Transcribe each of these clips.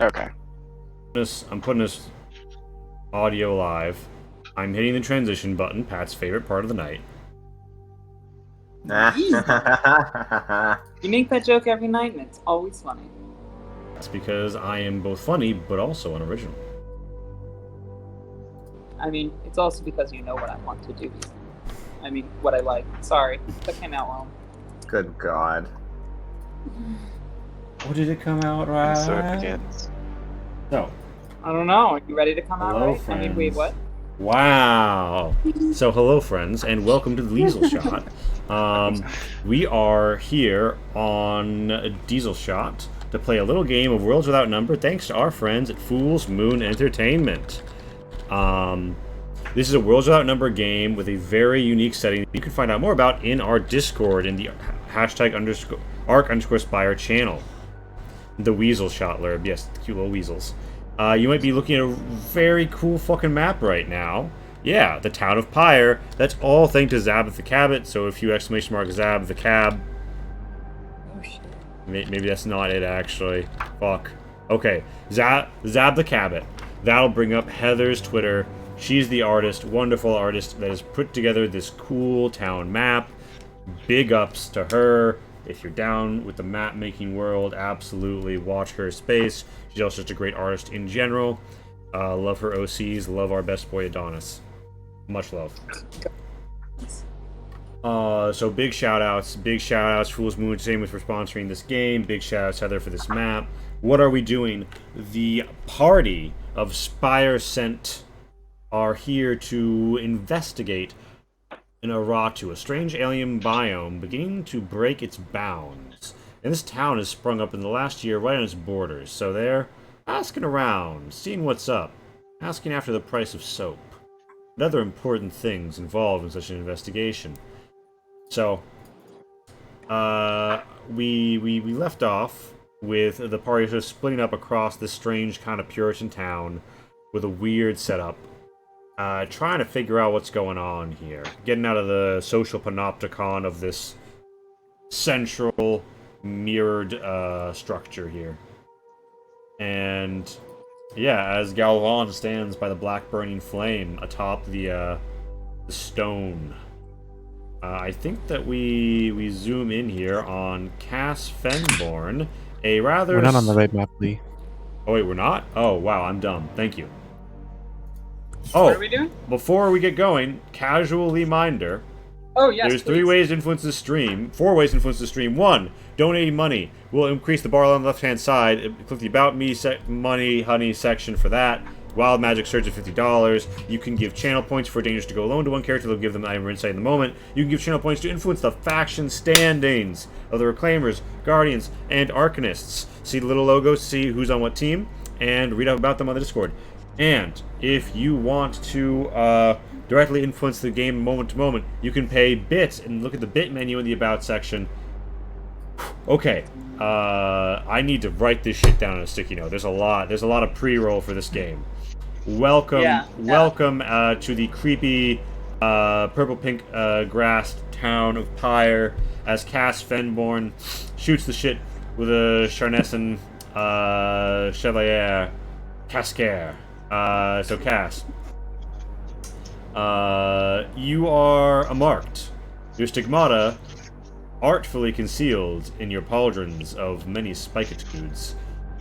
Okay. I'm putting this audio live. I'm hitting the transition button, Pat's favorite part of the night. You make that joke every night, and it's always funny. That's because I am both funny, but also unoriginal. I mean, it's also because you know what I want to do. I mean, what I like. Sorry, that came out wrong. Good God. What did it come out right? And so it begins. So, I don't know. Are you ready to come out hello, right? friends. I mean, wait, what? Wow. So, hello, friends, and welcome to the Diesel Shot. We are here on Diesel Shot to play a little game of Worlds Without Number, thanks to our friends at Fool's Moon Entertainment. This is a Worlds Without Number game with a very unique setting that you can find out more about in our Discord in the hashtag #arc_spire channel. The Weasel Shot Lurb, yes, the cute little weasels. You might be looking at a very cool fucking map right now. Yeah, the town of Pyre. That's all thanks to Zabbath the Cabot, so if you exclamation mark Zab the Cab. Oh, shit. Maybe that's not it, actually. Fuck. Okay, Zab the Cabot. That'll bring up Heather's Twitter. She's the artist, wonderful artist, that has put together this cool town map. Big ups to her. If you're down with the map-making world, absolutely watch her space. She's also such a great artist in general. Love her OCs. Love our best boy Adonis. Much love. So big shout-outs. Big shout-outs. Fool's Moon Entertainment for sponsoring this game. Big shout-outs Heather for this map. What are we doing? The party of Spire Sent are here to investigate in Aratu, a strange alien biome beginning to break its bounds. And this town has sprung up in the last year right on its borders, so they're asking around, seeing what's up, asking after the price of soap, and other important things involved in such an investigation. So, we left off with the party sort of splitting up across this strange kind of Puritan town with a weird setup. Trying to figure out what's going on here. Getting out of the social panopticon of this central mirrored structure here. And yeah, as Galvan stands by the black burning flame atop the stone. I think that we zoom in here on Cass Fenborn, a rather... We're not on the right map, Lee. Oh wait, we're not? Oh wow, I'm dumb. Thank you. What are we doing? Before we get going, casual reminder. Oh, yes, There's please. 3 ways to influence the stream. 4 ways to influence the stream. 1, donating money. We'll increase the bar on the left-hand side. Click the About Me Money Honey section for that. Wild Magic Surge at $50. You can give channel points for Dangerous to Go Alone to one character. They'll give them Item Insight in the moment. You can give channel points to influence the faction standings of the Reclaimers, Guardians, and Arcanists. See the little logos, see who's on what team, and read up about them on the Discord. And if you want to directly influence the game moment to moment, you can pay bits and look at the bit menu in the About section. Okay, I need to write this shit down on a sticky note. There's a lot of pre-roll for this game. Welcome to the creepy purple-pink grassed town of Pyre as Cass Fenborn shoots the shit with a Charnesson Chevalier Cascare. So Cass, you are marked. Your stigmata artfully concealed in your pauldrons of many spikitudes.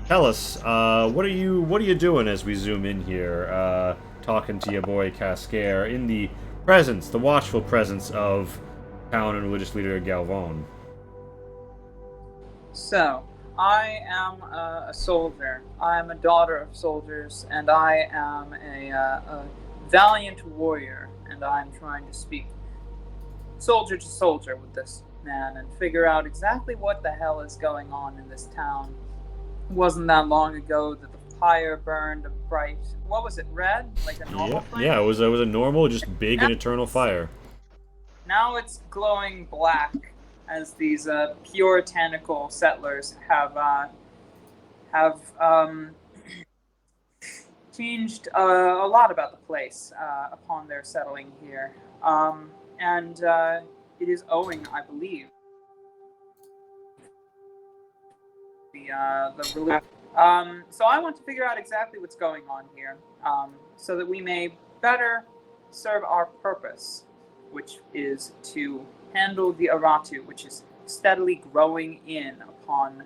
Tell us, what are you doing as we zoom in here, talking to your boy Cascare in the presence, the watchful presence of town and religious leader Galvan? So, I am a soldier. I am a daughter of soldiers, and I am a valiant warrior, and I'm trying to speak soldier to soldier with this man and figure out exactly what the hell is going on in this town. It wasn't that long ago that the pyre burned a bright, what was it, red? Like a normal flame? Yeah, it was a normal, just big and eternal fire. Now it's glowing black, as these puritanical settlers have changed a lot about the place upon their settling here, and it is owing, I believe, the religion So I want to figure out exactly what's going on here, so that we may better serve our purpose, which is to handle the Aratu, which is steadily growing in upon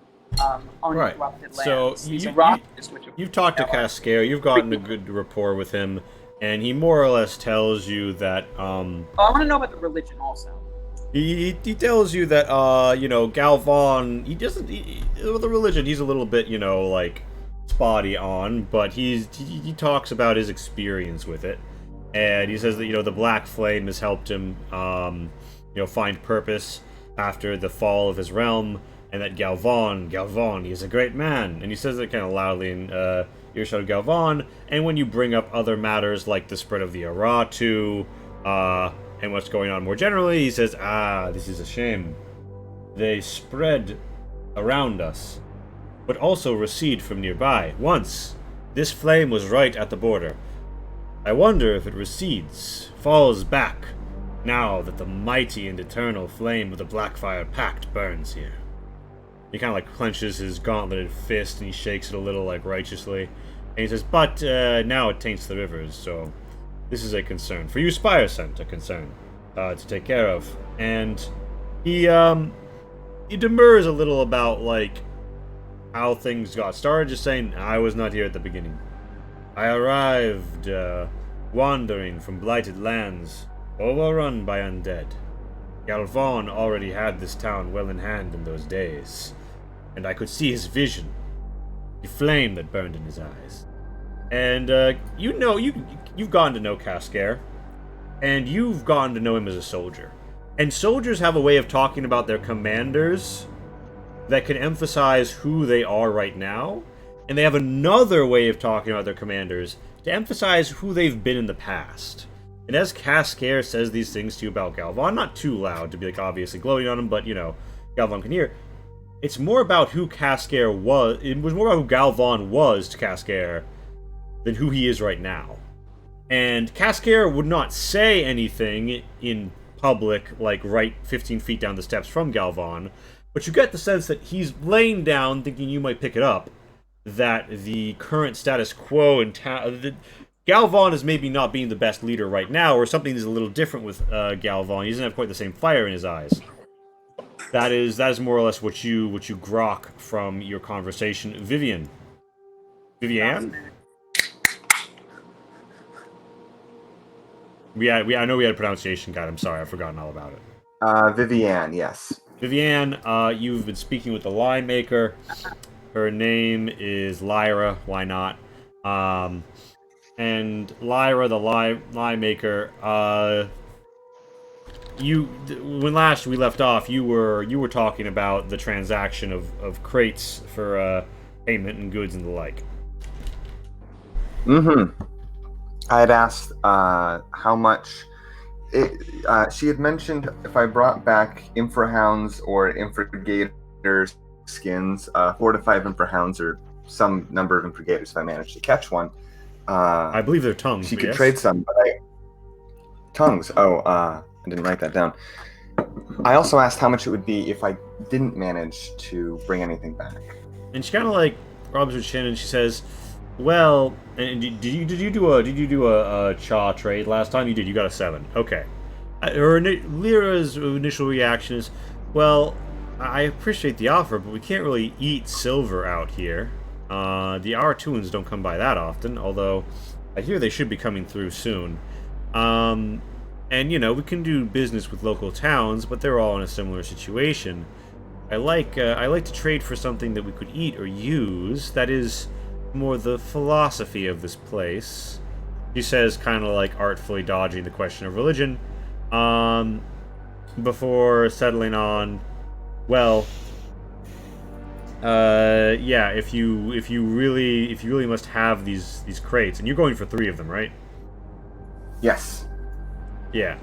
uninterrupted So lands. These Aratus, which you've talked to Cascare, you've gotten a good rapport with him, and he more or less tells you that I want to know about the religion also. He tells you that, Galvan, he doesn't, with the religion, he's a little bit, like, spotty on, but he talks about his experience with it, and he says that, the Black Flame has helped him, find purpose after the fall of his realm, and that Galvan, he is a great man, and he says it kind of loudly in, earshot of Galvan, and when you bring up other matters like the spread of the Aratu, and what's going on more generally, he says, this is a shame. They spread around us, but also recede from nearby. Once, this flame was right at the border. I wonder if it recedes, falls back, now that the mighty and eternal flame of the Blackfire Pact burns here. He kind of clenches his gauntleted fist and he shakes it a little righteously. And he says, but now it taints the rivers, so this is a concern. For you, Spire sent a concern to take care of. And he demurs a little about, how things got started, just saying, I was not here at the beginning. I arrived, wandering from blighted lands, overrun by undead. Galvan already had this town well in hand in those days, and I could see his vision, the flame that burned in his eyes. And, you've gotten to know Cascare, and you've gotten to know him as a soldier. And soldiers have a way of talking about their commanders that can emphasize who they are right now, and they have another way of talking about their commanders to emphasize who they've been in the past. And as Cascare says these things to you about Galvan, not too loud to be, obviously gloating on him, but, Galvan can hear, it's more about who Cascare was, it was more about who Galvan was to Cascare than who he is right now. And Cascare would not say anything in public, right 15 feet down the steps from Galvan, but you get the sense that he's laying down, thinking you might pick it up, that the current status quo in town... Galvan is maybe not being the best leader right now, or something is a little different with Galvan. He doesn't have quite the same fire in his eyes. That is more or less what you grok from your conversation. Vivian? I know we had a pronunciation guide. I'm sorry, I've forgotten all about it. Vivian, yes. Vivian, you've been speaking with the lie maker. Her name is Lyra. Why not? And Lyra, the lie maker, when last we left off, you were talking about the transaction of crates for payment and goods and the like. Mm-hmm. I had asked how much. She had mentioned if I brought back Infrahounds or Infragators skins, 4 to 5 Infrahounds or some number of Infragators if I managed to catch one. I believe they're tongues. She could trade some, but tongues. I didn't write that down. I also asked how much it would be if I didn't manage to bring anything back. And she kind of rubs her chin and she says, "Well, and did you do a Cha trade last time? You did. You got a 7. Okay." Lyra's initial reaction is, "Well, I appreciate the offer, but we can't really eat silver out here. The Aratuans don't come by that often, although I hear they should be coming through soon. And, we can do business with local towns, but they're all in a similar situation. I like to trade for something that we could eat or use. That is more the philosophy of this place." She says, kind of artfully dodging the question of religion, before settling on, well, yeah, if you really must have these crates, and you're going for 3 of them, right? Yes. Yeah.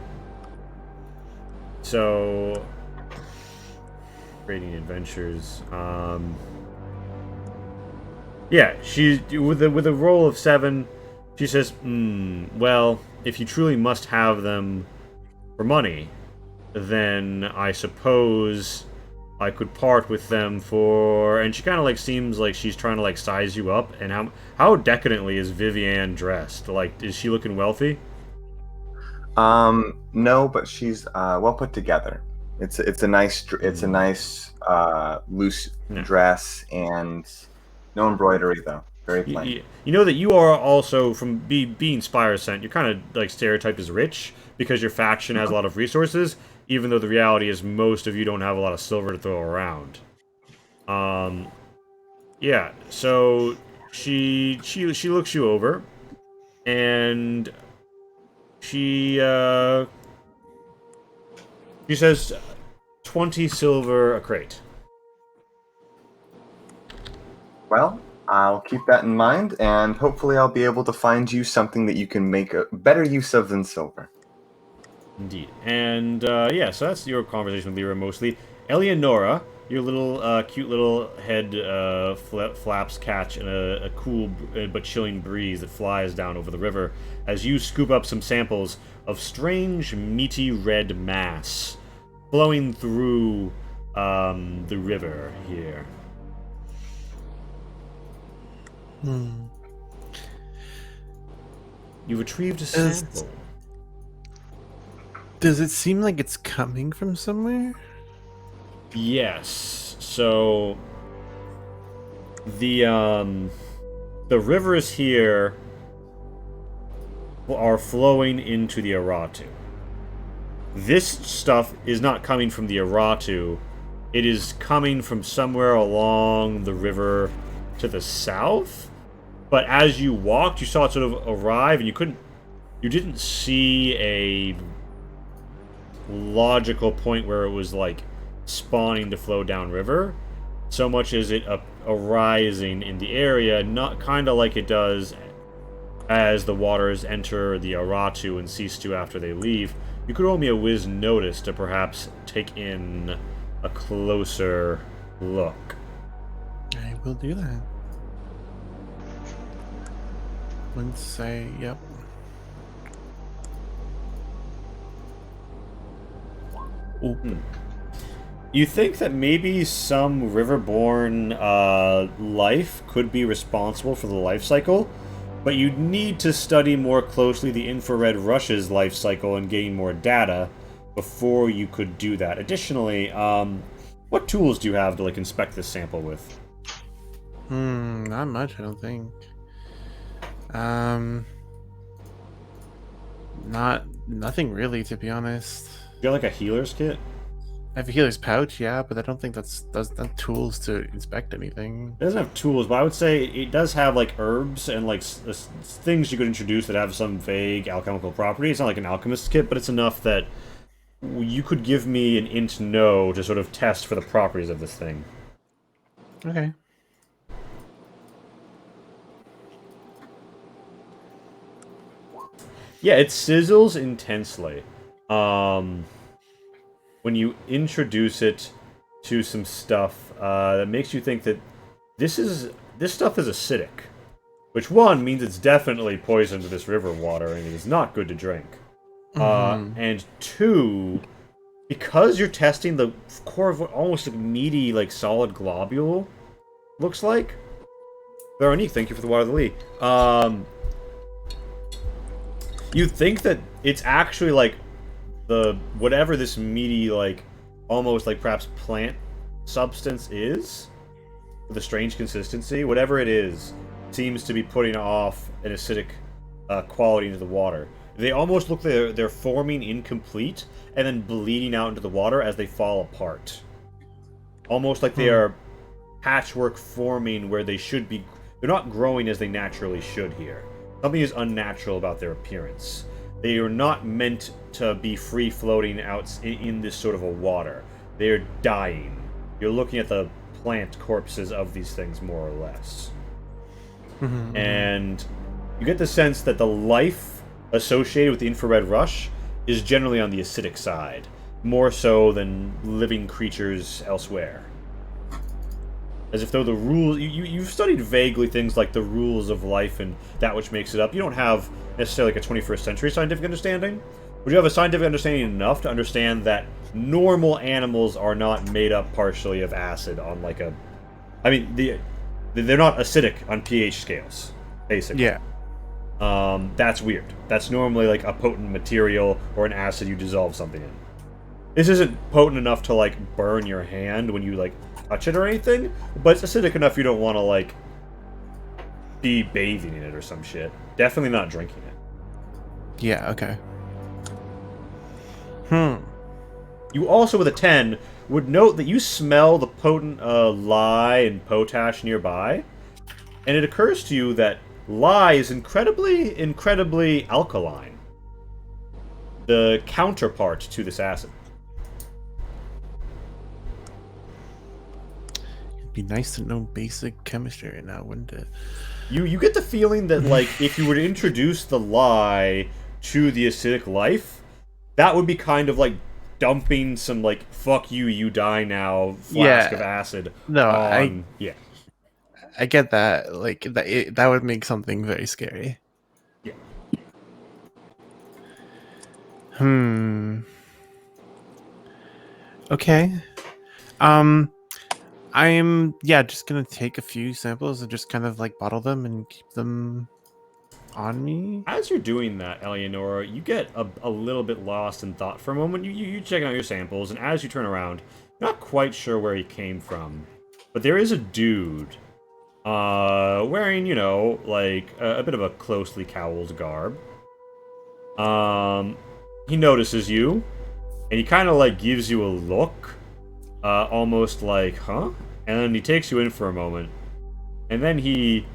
So, trading adventures. Yeah, she with a roll of 7, she says, well, if you truly must have them for money, then I suppose I could part with them for. And she kind of like seems like she's trying to like size you up. And how decadently is Vivienne dressed? Like, is she looking wealthy? No, but she's well put together. It's a nice loose Yeah. dress and no embroidery though. Very plain. You know that you are also from being Spire sent. You're kind of like stereotyped as rich because your faction has a lot of resources. Even though the reality is most of you don't have a lot of silver to throw around. Yeah. So she looks you over, and she says 20 silver a crate. Well, I'll keep that in mind, and hopefully I'll be able to find you something that you can make a better use of than silver. Indeed. And, yeah, so that's your conversation with Lyra mostly. Eleonora, your little, cute little head flaps catch in a cool but chilling breeze that flies down over the river as you scoop up some samples of strange, meaty red mass flowing through the river here. You've retrieved a sample. Does it seem like it's coming from somewhere? Yes. So the rivers here are flowing into the Aratu. This stuff is not coming from the Aratu. It is coming from somewhere along the river to the south. But as you walked, you saw it sort of arrive, and you didn't see a logical point where it was like spawning to flow downriver, so much as it arising in the area, not kind of like it does as the waters enter the Aratu and cease to after they leave. You could roll me a whiz notice to perhaps take in a closer look. I will do that. Once I, yep. Open. You think that maybe some riverborne life could be responsible for the life cycle, but you'd need to study more closely the infrared rush's life cycle and gain more data before you could do that. Additionally, what tools do you have to like inspect this sample with? Not much, I don't think. Nothing really, to be honest. You got like a healer's kit? I have a healer's pouch, yeah, but I don't think that's not tools to inspect anything. It doesn't have tools, but I would say it does have like herbs and like things you could introduce that have some vague alchemical property. It's not like an alchemist's kit, but it's enough that you could give me an int no to sort of test for the properties of this thing. Okay. Yeah, it sizzles intensely. When you introduce it to some stuff that makes you think that this stuff is acidic, which one means it's definitely poison to this river water and it is not good to drink. And two, because you're testing the core of what almost like meaty, like solid globule looks like. Veronique, thank you for the water of the Lee. You'd think that it's actually like the whatever this meaty, like almost like perhaps plant substance is, with a strange consistency, whatever it is, seems to be putting off an acidic quality into the water. They almost look like they're forming incomplete and then bleeding out into the water as they fall apart. Almost like they are patchwork forming where they should be. They're not growing as they naturally should here. Something is unnatural about their appearance. They are not meant to be free floating out in this sort of a water. They are dying. You're looking at the plant corpses of these things, more or less. And you get the sense that the life associated with the infrared rush is generally on the acidic side, more so than living creatures elsewhere. As if though the rules... You've studied vaguely things like the rules of life and that which makes it up. You don't have necessarily like a 21st century scientific understanding, but you have a scientific understanding enough to understand that normal animals are not made up partially of acid on like a... I mean, they're not acidic on pH scales, basically. Yeah. That's weird. That's normally like a potent material or an acid you dissolve something in. This isn't potent enough to like burn your hand when you like touch it or anything, but it's acidic enough you don't want to like be bathing in it or some shit. Definitely not drinking it. Yeah, okay. You also, with a 10, would note that you smell the potent lye and potash nearby, and it occurs to you that lye is incredibly alkaline. The counterpart to this acid. It'd be nice to know basic chemistry right now, wouldn't it? You get the feeling that, like, if you were to introduce the lye to the acidic life, that would be kind of like dumping some, like, fuck you, you die now flask of acid. No, on... I get that. Like, that would make something very scary. Yeah. Okay. I'm just gonna take a few samples and just kind of like bottle them and keep them on me. As you're doing that, Eleonora, you get a little bit lost in thought for a moment. You check out your samples, and as you turn around, you're not quite sure where he came from. But there is a dude wearing, you know, like a bit of a closely cowled garb. He notices you, and he kind of like gives you a look, almost like, huh? And then he takes you in for a moment, and then he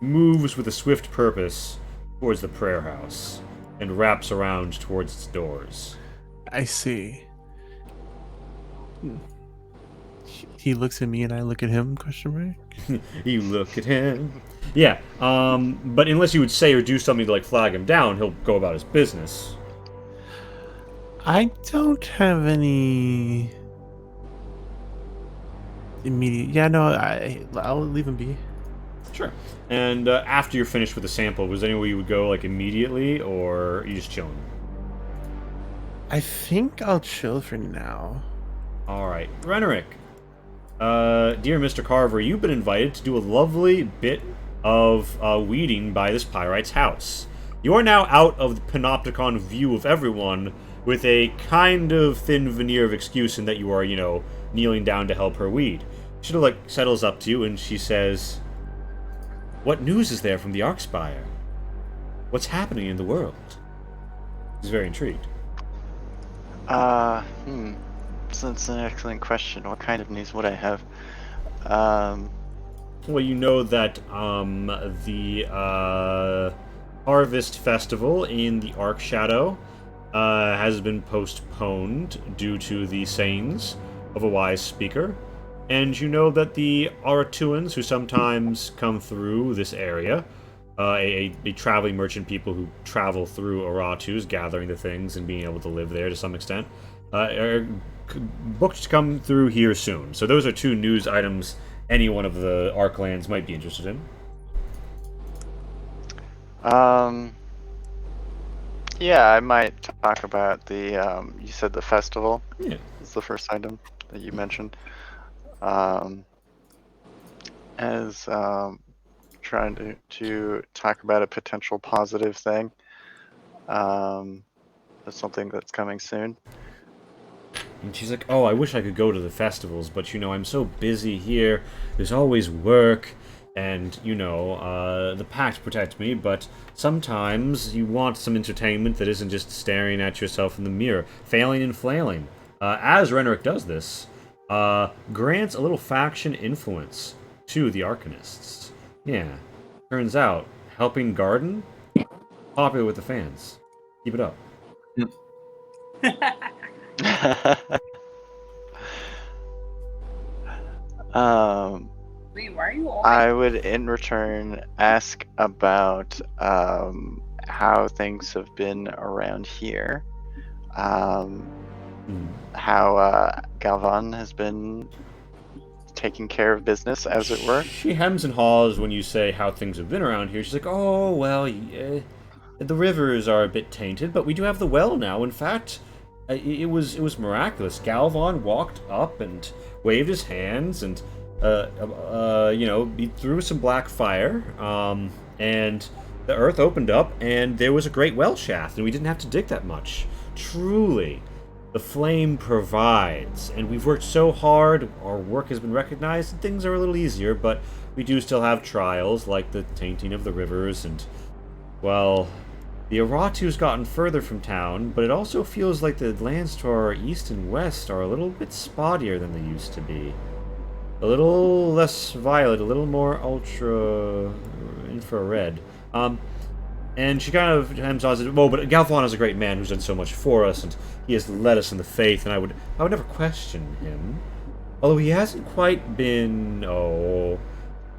moves with a swift purpose towards the prayer house and wraps around towards its doors. I see. He looks at me and I look at him, question mark? You look at him. Yeah, but unless you would say or do something to like flag him down, he'll go about his business. I don't have any immediate... Yeah, no, I'll leave him be. Sure. And after you're finished with the sample, was there anywhere you would go like immediately, or are you just chilling? I think I'll chill for now. Alright. Renerick. Dear Mr. Carver, you've been invited to do a lovely bit of weeding by this pyrite's house. You are now out of the panopticon view of everyone with a kind of thin veneer of excuse in that you are, you know, kneeling down to help her weed. She like settles up to you and she says, "What news is there from the Arkspire? What's happening in the world?" He's very intrigued. So that's an excellent question. What kind of news would I have? Well, you know that the Harvest Festival in the Ark Shadow has been postponed due to the sayings of a wise speaker. And you know that the Aratuans, who sometimes come through this area, a traveling merchant people who travel through Aratus, gathering the things and being able to live there to some extent, are booked to come through here soon. So those are two news items any one of the Arklands might be interested in. Yeah, I might talk about the, you said the festival? Yeah. Is the first item that you mentioned. As trying to talk about a potential positive thing. That's something that's coming soon. And she's like, "Oh, I wish I could go to the festivals, but, you know, I'm so busy here. There's always work, and, you know, the Pact protects me, but sometimes you want some entertainment that isn't just staring at yourself in the mirror, failing and flailing." As Renerick does this, grants a little faction influence to the Arcanists. Yeah. Turns out, helping garden, popular with the fans. Keep it up. Wait, why are you all... I would in return ask about how things have been around here. How Galvan has been taking care of business, as it were. She hems and haws when you say how things have been around here. She's like, "Oh, well, the rivers are a bit tainted, but we do have the well now. In fact, it was miraculous. Galvan walked up and waved his hands, and he threw some black fire, and the earth opened up, and there was a great well shaft, and we didn't have to dig that much. Truly, the flame provides, and we've worked so hard. Our work has been recognized, and things are a little easier, but we do still have trials like the tainting of the rivers, and well. The Aratu's gotten further from town, but it also feels like the lands to our east and west are a little bit spottier than they used to be. A little less violet, a little more ultra infrared. And she kind of hems on and says, well, but Galvan is a great man who's done so much for us, and he has led us in the faith, and I would never question him. Although he hasn't quite been,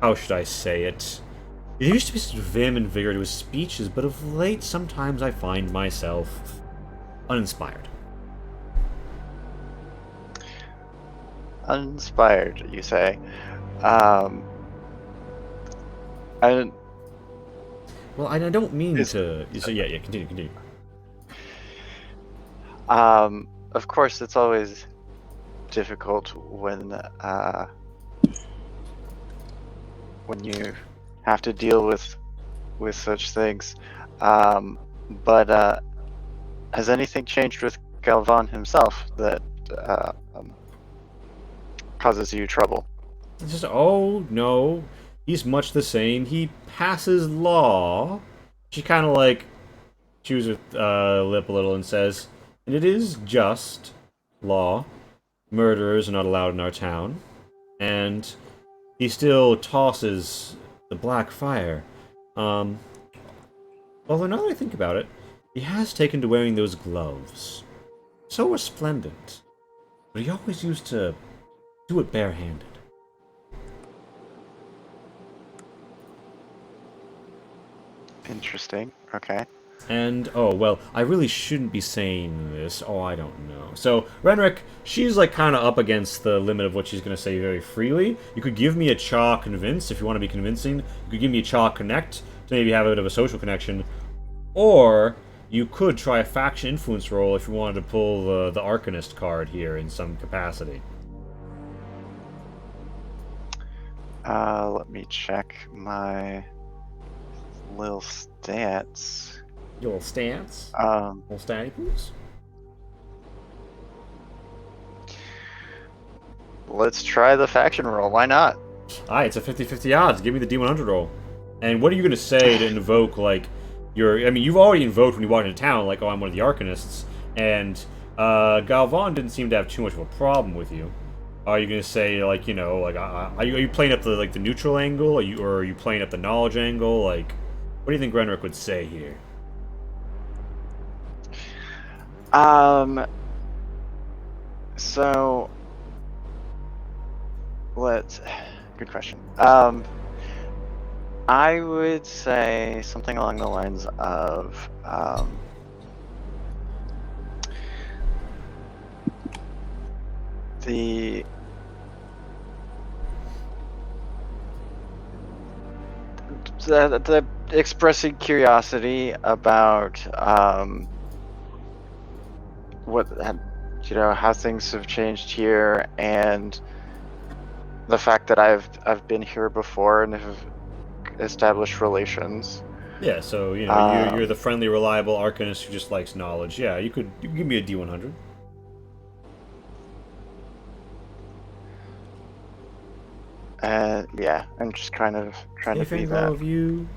how should I say it? There used to be such vim and vigor to his speeches, but of late sometimes I find myself uninspired. Uninspired, you say? Well, I don't mean to. So yeah, continue. Of course, it's always difficult when you have to deal with such things. But has anything changed with Galvan himself that causes you trouble? It's just, no, he's much the same. He passes law. She kind of like chews her lip a little and says, and it is just law. Murderers are not allowed in our town. And he still tosses the black fire. Although now that I think about it, he has taken to wearing those gloves. So resplendent. But he always used to do it barehanded. Interesting. Okay. And, I really shouldn't be saying this. I don't know. So, Renric, she's like kind of up against the limit of what she's going to say very freely. You could give me a Cha Convince if you want to be convincing. You could give me a Cha Connect to maybe have a bit of a social connection. Or you could try a faction influence roll if you wanted to pull the Arcanist card here in some capacity. Let me check my little stats. Your little stance? Little statty pools? Let's try the faction roll. Why not? Alright, it's a 50-50 odds. Give me the D100 roll. And what are you going to say to invoke, like, you've already invoked when you walked into town, like, I'm one of the Arcanists, and Galvan didn't seem to have too much of a problem with you. Are you going to say, like, are you playing up the neutral angle, or are you playing up the knowledge angle? Like, what do you think Renric would say here? So good question. I would say something along the lines of the expressing curiosity about how things have changed here, and the fact that I've been here before and have established relations. Yeah, so you're the friendly, reliable Arcanist who just likes knowledge. Yeah, you could give me a D100. Yeah, I'm just kind of trying to be that review.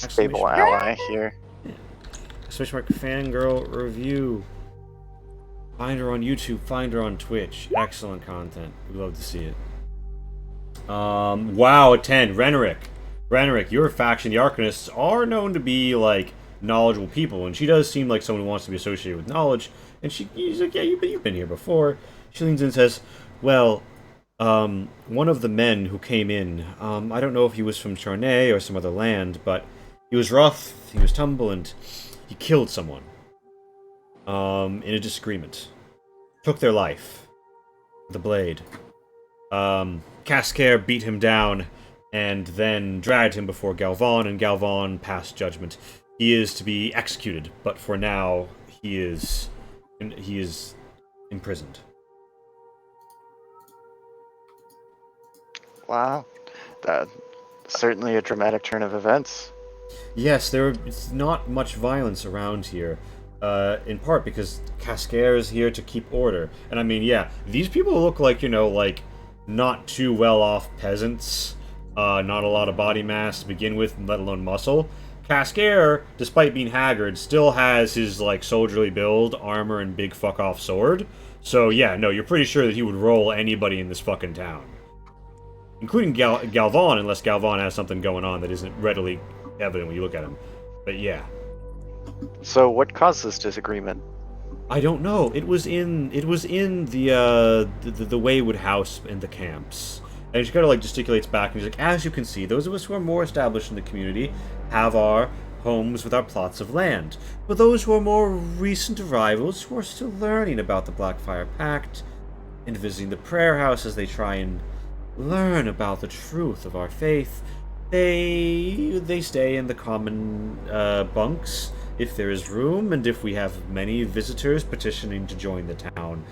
stable ally here. Yeah. Switch mark fangirl review. Find her on YouTube, find her on Twitch. Excellent content. We'd love to see it. Wow, a 10. Renric, your faction, the Arcanists, are known to be, like, knowledgeable people, and she does seem like someone who wants to be associated with knowledge, and she's like, yeah, you've been here before. She leans in and says, well, one of the men who came in, I don't know if he was from Charnay or some other land, but he was rough, he was tumble, and he killed someone. In a disagreement. Took their life. The blade. Cascare beat him down, and then dragged him before Galvan, and Galvan passed judgment. He is to be executed, but for now, he is imprisoned. Wow, that certainly a dramatic turn of events. Yes, it's not much violence around here. In part because Cascare is here to keep order. And I mean, yeah, these people look like, like not too well off peasants. Not a lot of body mass to begin with, let alone muscle. Cascare, despite being haggard, still has his like soldierly build, armor, and big fuck off sword. So yeah, no, you're pretty sure that he would roll anybody in this fucking town. Including Galvan, unless Galvan has something going on that isn't readily evident when you look at him. But yeah. So what caused this disagreement? I don't know. It was in the Waywood house and the camps. And she kind of like gesticulates back and she's like, as you can see, those of us who are more established in the community have our homes with our plots of land. But those who are more recent arrivals, who are still learning about the Blackfire Pact and visiting the prayer house as they try and learn about the truth of our faith, they stay in the common bunks if there is room, and if we have many visitors petitioning to join the town,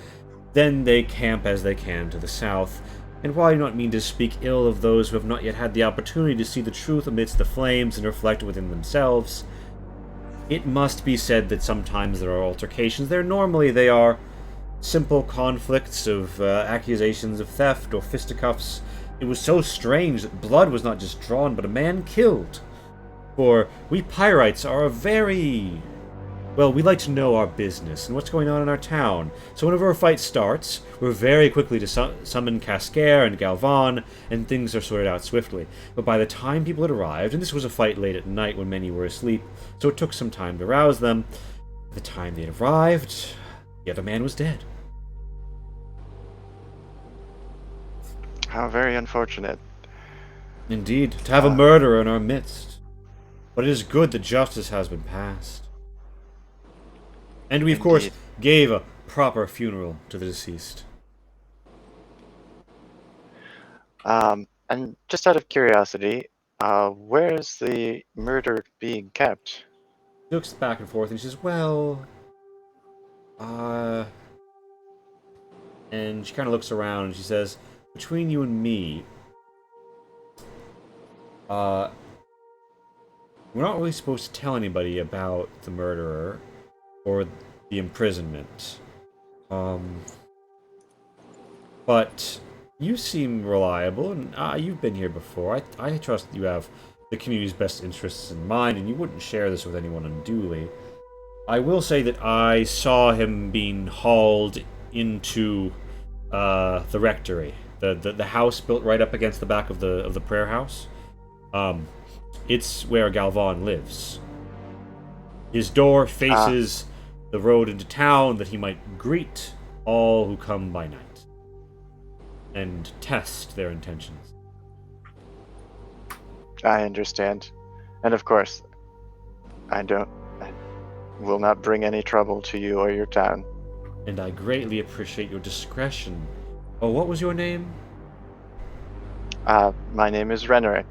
then they camp as they can to the south. And while I do not mean to speak ill of those who have not yet had the opportunity to see the truth amidst the flames and reflect within themselves, it must be said that sometimes there are altercations. Normally they are simple conflicts of accusations of theft or fisticuffs. It was so strange that blood was not just drawn, but a man killed. For we Pyrites are we like to know our business and what's going on in our town. So whenever a fight starts, we're very quickly to summon Cascare and Galvan, and things are sorted out swiftly. But by the time people had arrived, and this was a fight late at night when many were asleep, so it took some time to rouse them, by the time they had arrived, the other man was dead. How very unfortunate. Indeed, to have a murderer in our midst. But it is good that justice has been passed. And we, of course, gave a proper funeral to the deceased. And just out of curiosity, where is the murder being kept? She looks back and forth and she says, and she kind of looks around and she says, between you and me, we're not really supposed to tell anybody about the murderer or the imprisonment. But you seem reliable, and you've been here before. I trust you have the community's best interests in mind, and you wouldn't share this with anyone unduly. I will say that I saw him being hauled into the rectory, the house built right up against the back of the prayer house. It's where Galvan lives. His door faces the road into town that he might greet all who come by night and test their intentions. I understand. And of course, I will not bring any trouble to you or your town. And I greatly appreciate your discretion. Oh, what was your name? My name is Renerick.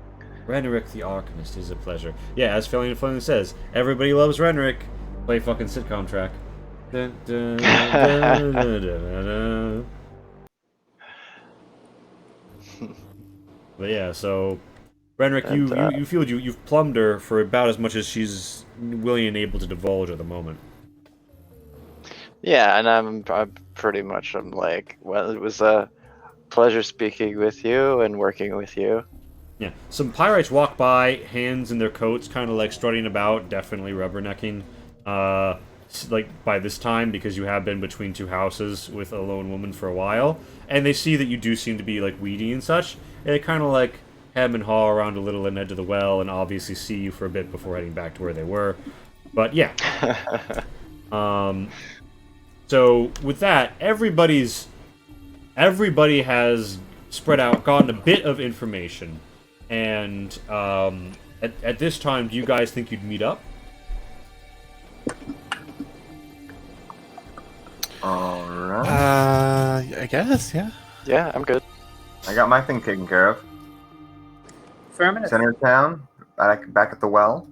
Renerick the Arcanist. Is a pleasure. Yeah, as Felian Flynn says, everybody loves Renerick. Play fucking sitcom track. Dun, dun, dun, dun, dun, dun. But yeah, so Renerick, you feel you've plumbed her for about as much as she's willing and able to divulge at the moment. Yeah, and I'm pretty much like, well, it was a pleasure speaking with you and working with you. Yeah, some Pyrites walk by, hands in their coats, kind of like strutting about, definitely rubbernecking. Like by this time, because you have been between two houses with a lone woman for a while, and they see that you do seem to be like weedy and such, and they kind of like hem and haw around a little and edge of the well, and obviously see you for a bit before heading back to where they were. But yeah. So with that, everybody has spread out, gotten a bit of information, and at this time, do you guys think you'd meet up? Alright. I guess, yeah. Yeah, I'm good. I got my thing taken care of. Affirmative. Center of town, back at the well.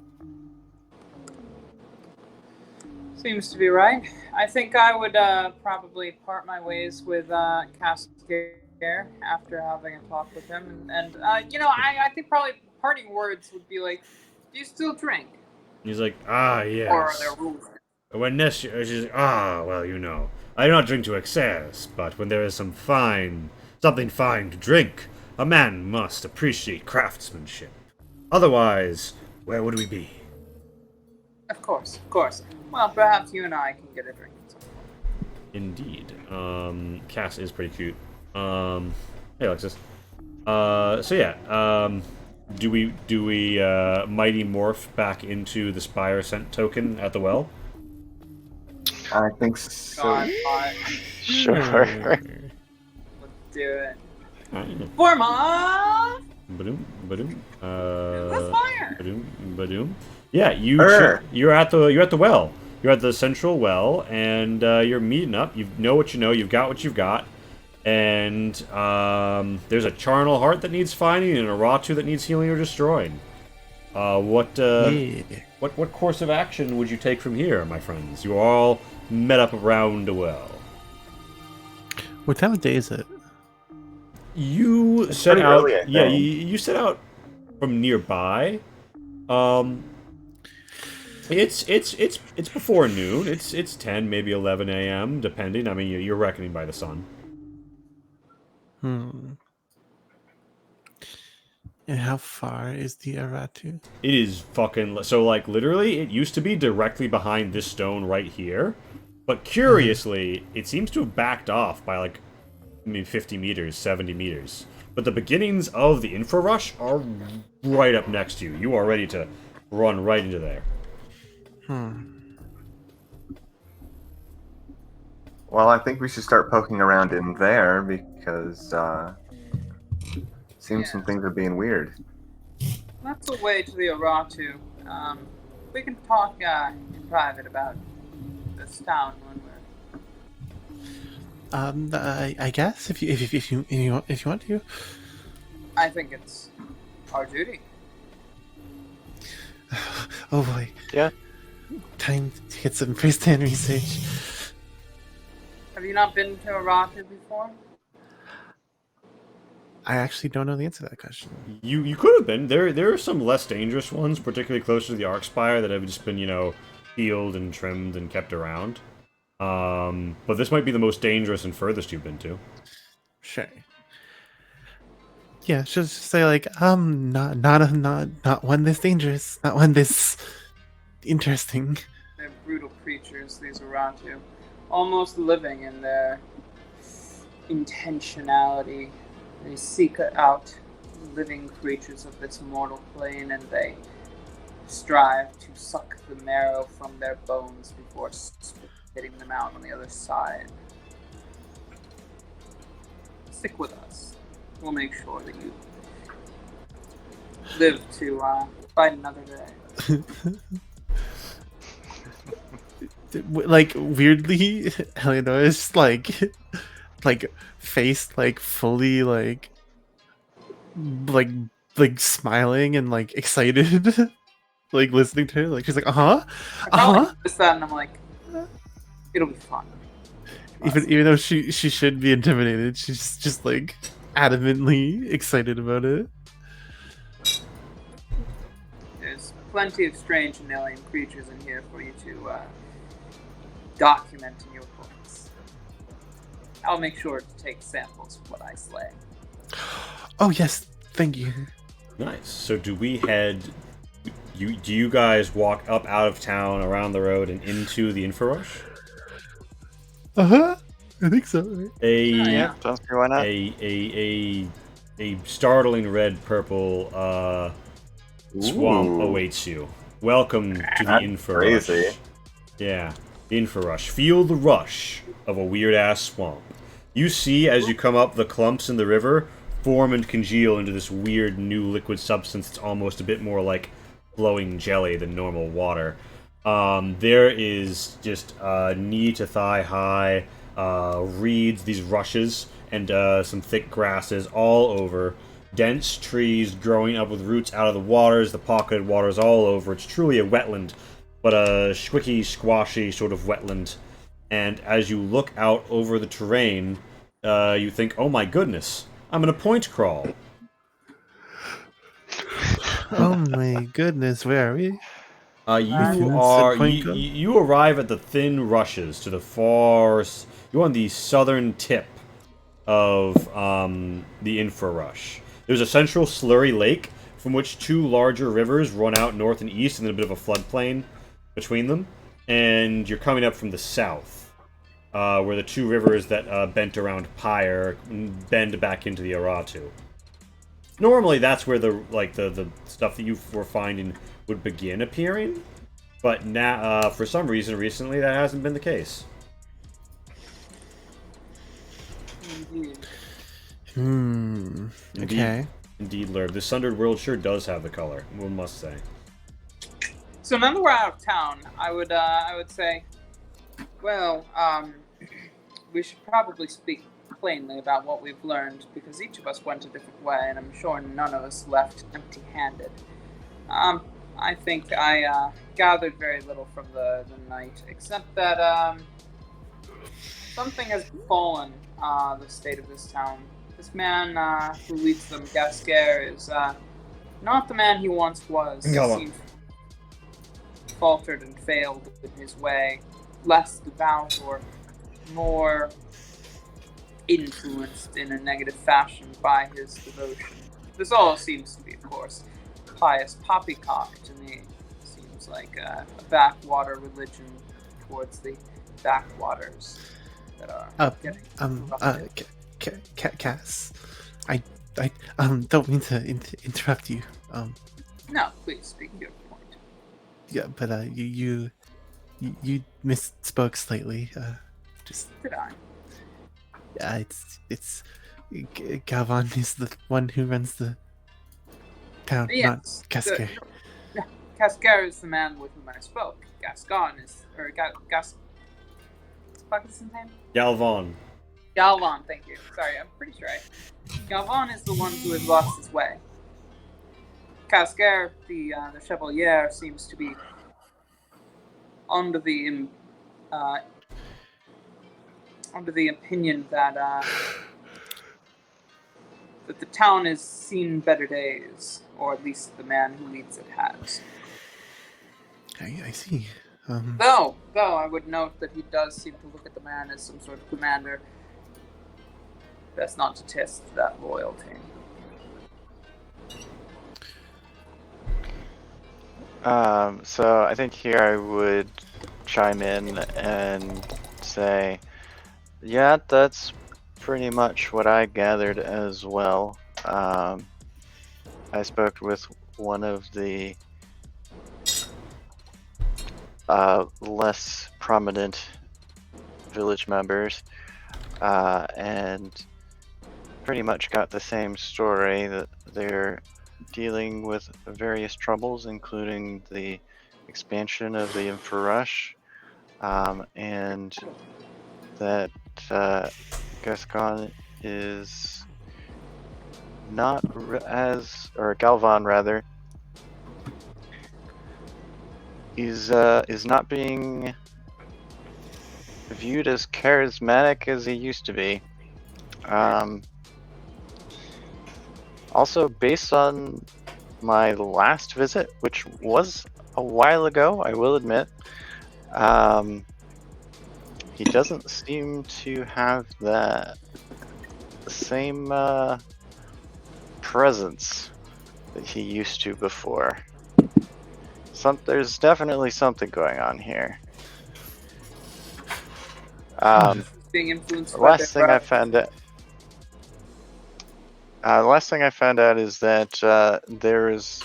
Seems to be right. I think I would probably part my ways with Cascare after having a talk with him. And I think probably parting words would be like, do you still drink? He's like, ah, yes. Or are there rules? When she's like, ah, well, you know, I do not drink to excess, but when there is something fine to drink, a man must appreciate craftsmanship. Otherwise, where would we be? Of course. Well, perhaps you and I can get a drink. Indeed. Cass is pretty cute. Hey, Alexis. So yeah, do we Mighty Morph back into the Spire Scent token at the well? I think so. God, Sure. let's do it. Form off! Badoom, badoom. The fire! Badoom, badoom. Yeah, you're at the well. You're at the central well, and you're meeting up. You know what you know. You've got what you've got, and there's a charnel heart that needs finding, and a Ratu that needs healing or destroying. What course of action would you take from here, my friends? You are all met up around a well. What time of day is it? You set pretty out. early, I Yeah, think. you set out from nearby. It's before noon. It's 10, maybe 11 a.m. depending. I mean, you're reckoning by the sun. And how far is the Aratu? It is fucking so like literally. It used to be directly behind this stone right here, but curiously, it seems to have backed off by like, 50 meters, 70 meters. But the beginnings of the infra rush are right up next to you. You are ready to run right into there. Well, I think we should start poking around in there because seems some things are being weird. That's the way to the Aratu. We can talk in private about this town when we're. I guess if you want to. I think it's our duty. Oh boy. Yeah. Time to get some first-hand research. Have you not been to Aratu before? I actually don't know the answer to that question. You could have been. There are some less dangerous ones, particularly closer to the Arcspire, that have just been, healed and trimmed and kept around. But this might be the most dangerous and furthest you've been to. Sure. Yeah, she'll just say like, not one this dangerous, not one this interesting. They're brutal creatures, these Aratu. Almost living in their intentionality. They seek out living creatures of this mortal plane, and they strive to suck the marrow from their bones before spitting them out on the other side. Stick with us. We'll make sure that you live to fight another day. Like weirdly, Eleanor's like face like fully like smiling and like excited, like listening to her. Like she's like, I probably noticed that, and I'm like, it'll be fun. Even though she should be intimidated, she's just like adamantly excited about it. There's plenty of strange and alien creatures in here for you to document in your books. I'll make sure to take samples of what I slay. Oh yes, thank you. Nice. So do we head? Do you guys walk up out of town, around the road, and into the Infrarush? I think so. Right? Yeah, don't see why not. A startling red purple swamp Ooh. awaits you. Welcome to the That's Infrarush. crazy. Yeah, the Infrarush. Feel the rush of a weird ass swamp. You see as you come up, the clumps in the river form and congeal into this weird new liquid substance that's almost a bit more like flowing jelly than normal water. There is just knee to thigh high reeds, these rushes, and some thick grasses all over. Dense trees growing up with roots out of the waters, the pocketed waters all over. It's truly a wetland but a squicky, squashy sort of wetland. And as you look out over the terrain, you think, "Oh my goodness, I'm in a point crawl." Oh my goodness, where are we? You Within are said point you arrive at the thin rushes to the far. You're on the southern tip of the infrarush. There's a central slurry lake from which two larger rivers run out north and east, and then a bit of a floodplain between them. And you're coming up from the south, where the two rivers that bent around Pyre bend back into the Aratu. Normally, that's where the stuff that you were finding would begin appearing, but now, for some reason, recently that hasn't been the case. Indeed. Indeed. Okay. Indeed, Lurb. The Sundered World sure does have the color, one must say. So now that we're out of town, I would say, well, we should probably speak plainly about what we've learned, because each of us went a different way, and I'm sure none of us left empty-handed. I think I gathered very little from the night, except that something has befallen the state of this town. This man who leads them, Gasker, is not the man he once was. He Go on. seems faltered and failed in his way, less devout or more influenced in a negative fashion by his devotion. This all seems to be, of course, pious poppycock to me. Seems like a backwater religion towards the backwaters that are getting corrupted. Cass, I don't mean to interrupt you. No, please speak your point. Yeah, but you misspoke slightly. Just Did I? yeah, it's Galvan is the one who runs the town, Yes. not Cascade. Cascar is the man with whom I spoke. Gascon is, or Gas. What is his name? Galvan. Galvan, thank you. Sorry, I'm pretty sure Galvan is the one who has lost his way. Cascar, the Chevalier, seems to be under the opinion that that the town has seen better days, or at least the man who leads it has. I see. Though I would note that he does seem to look at the man as some sort of commander. Best not to test that loyalty. So I think here I would chime in and say, yeah, that's pretty much what I gathered as well. I spoke with one of the less prominent village members, and pretty much got the same story, that they're dealing with various troubles, including the expansion of the Infrarush, and that Gascon is not or Galvan rather, is not being viewed as charismatic as he used to be. Also, based on my last visit, which was a while ago, I will admit, he doesn't seem to have the same presence that he used to before. There's definitely something going on here. Being influenced The by last thing I found out. The last thing I found out is that there is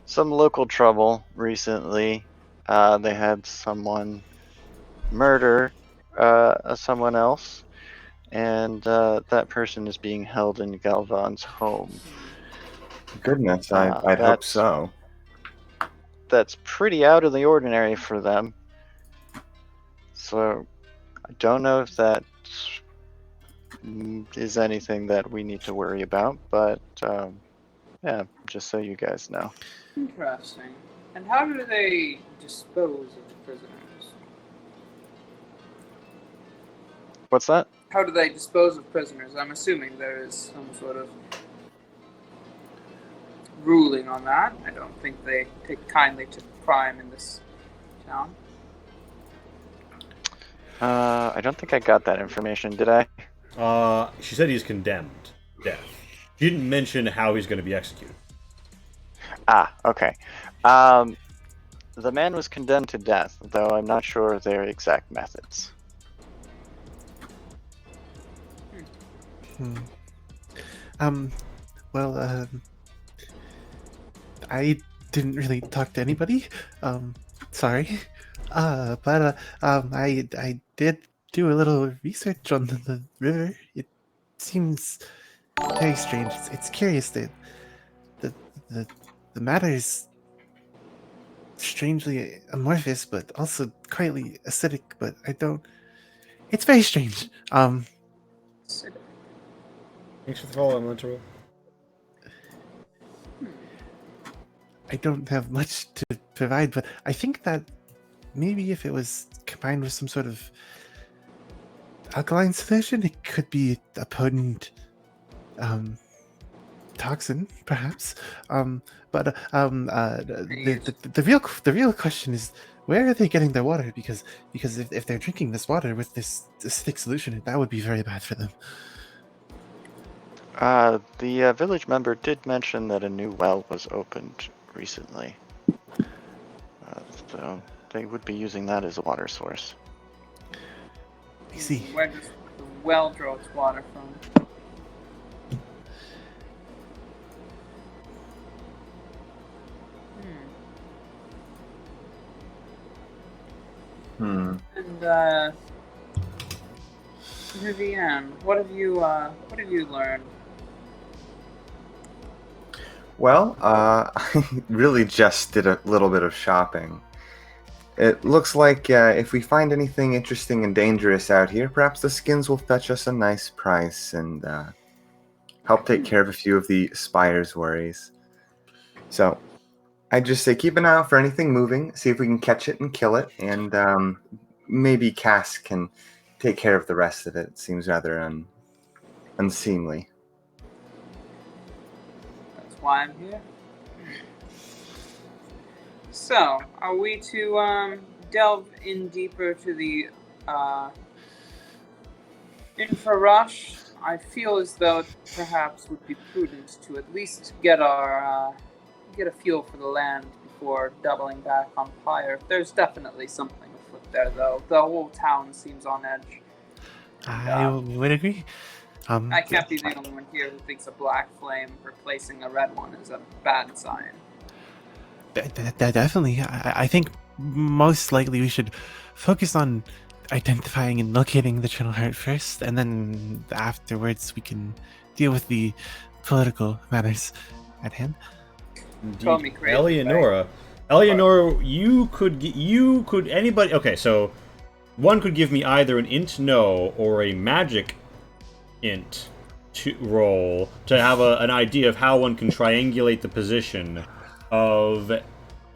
some local trouble recently. They had someone murder someone else, and that person is being held in Galvan's home. Goodness, I'd hope so. That's pretty out of the ordinary for them. So I don't know if that is anything that we need to worry about, but yeah, just so you guys know. Interesting. And how do they dispose of the prisoners? What's that? How do they dispose of prisoners? I'm assuming there is some sort of ruling on that. I don't think they take kindly to crime in this town. I don't think I got that information, did I? She said he's condemned to death. She didn't mention how he's going to be executed. Ah, okay. The man was condemned to death, though I'm not sure of their exact methods. Well, I didn't really talk to anybody. Sorry. But I did do a little research on the river. It seems very strange. It's curious that the matter is strangely amorphous, but also quietly acidic. But I don't. It's very strange. Thanks for the follow, Elemental. I don't have much to provide, but I think that maybe if it was combined with some sort of alkaline solution, it could be a potent toxin, perhaps. The real question is, where are they getting their water? Because if they're drinking this water with this thick solution, that would be very bad for them. The village member did mention that a new well was opened recently. So they would be using that as a water source. I see. Where does the well draw its water from? And Vivienne, what have you learned? Well, I really just did a little bit of shopping. It looks like if we find anything interesting and dangerous out here, perhaps the skins will fetch us a nice price and help take care of a few of the spire's worries. So, I'd just say keep an eye out for anything moving, see if we can catch it and kill it, and maybe Cass can take care of the rest of it. It seems rather unseemly. That's why I'm here. So, are we to delve in deeper to the infrarush? I feel as though it perhaps would be prudent to at least get a feel for the land before doubling back on Pyre. There's definitely something afoot there, though. The whole town seems on edge. I would agree. I can't be the only one here who thinks a black flame replacing a red one is a bad sign. Definitely. I think most likely we should focus on identifying and locating the Eternal Heart first, and then afterwards we can deal with the political matters at hand. Call me crazy, Eleonora. Eleonora, you could anybody. Okay, so one could give me either an int no or a magic int to roll to have an idea of how one can triangulate the position of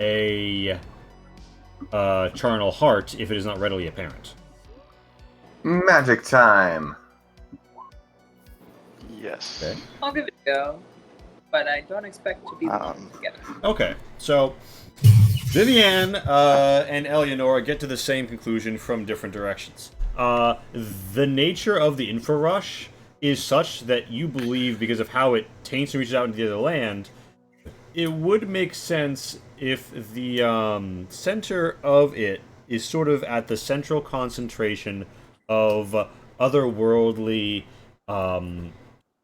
a charnel heart if it is not readily apparent. Magic time. Yes. Okay. I'll give it a go, but I don't expect to be the one to get it. Okay, so Vivienne and Eleonora get to the same conclusion from different directions. The nature of the infrarush is such that you believe, because of how it taints and reaches out into the other land, it would make sense if the center of it is sort of at the central concentration of otherworldly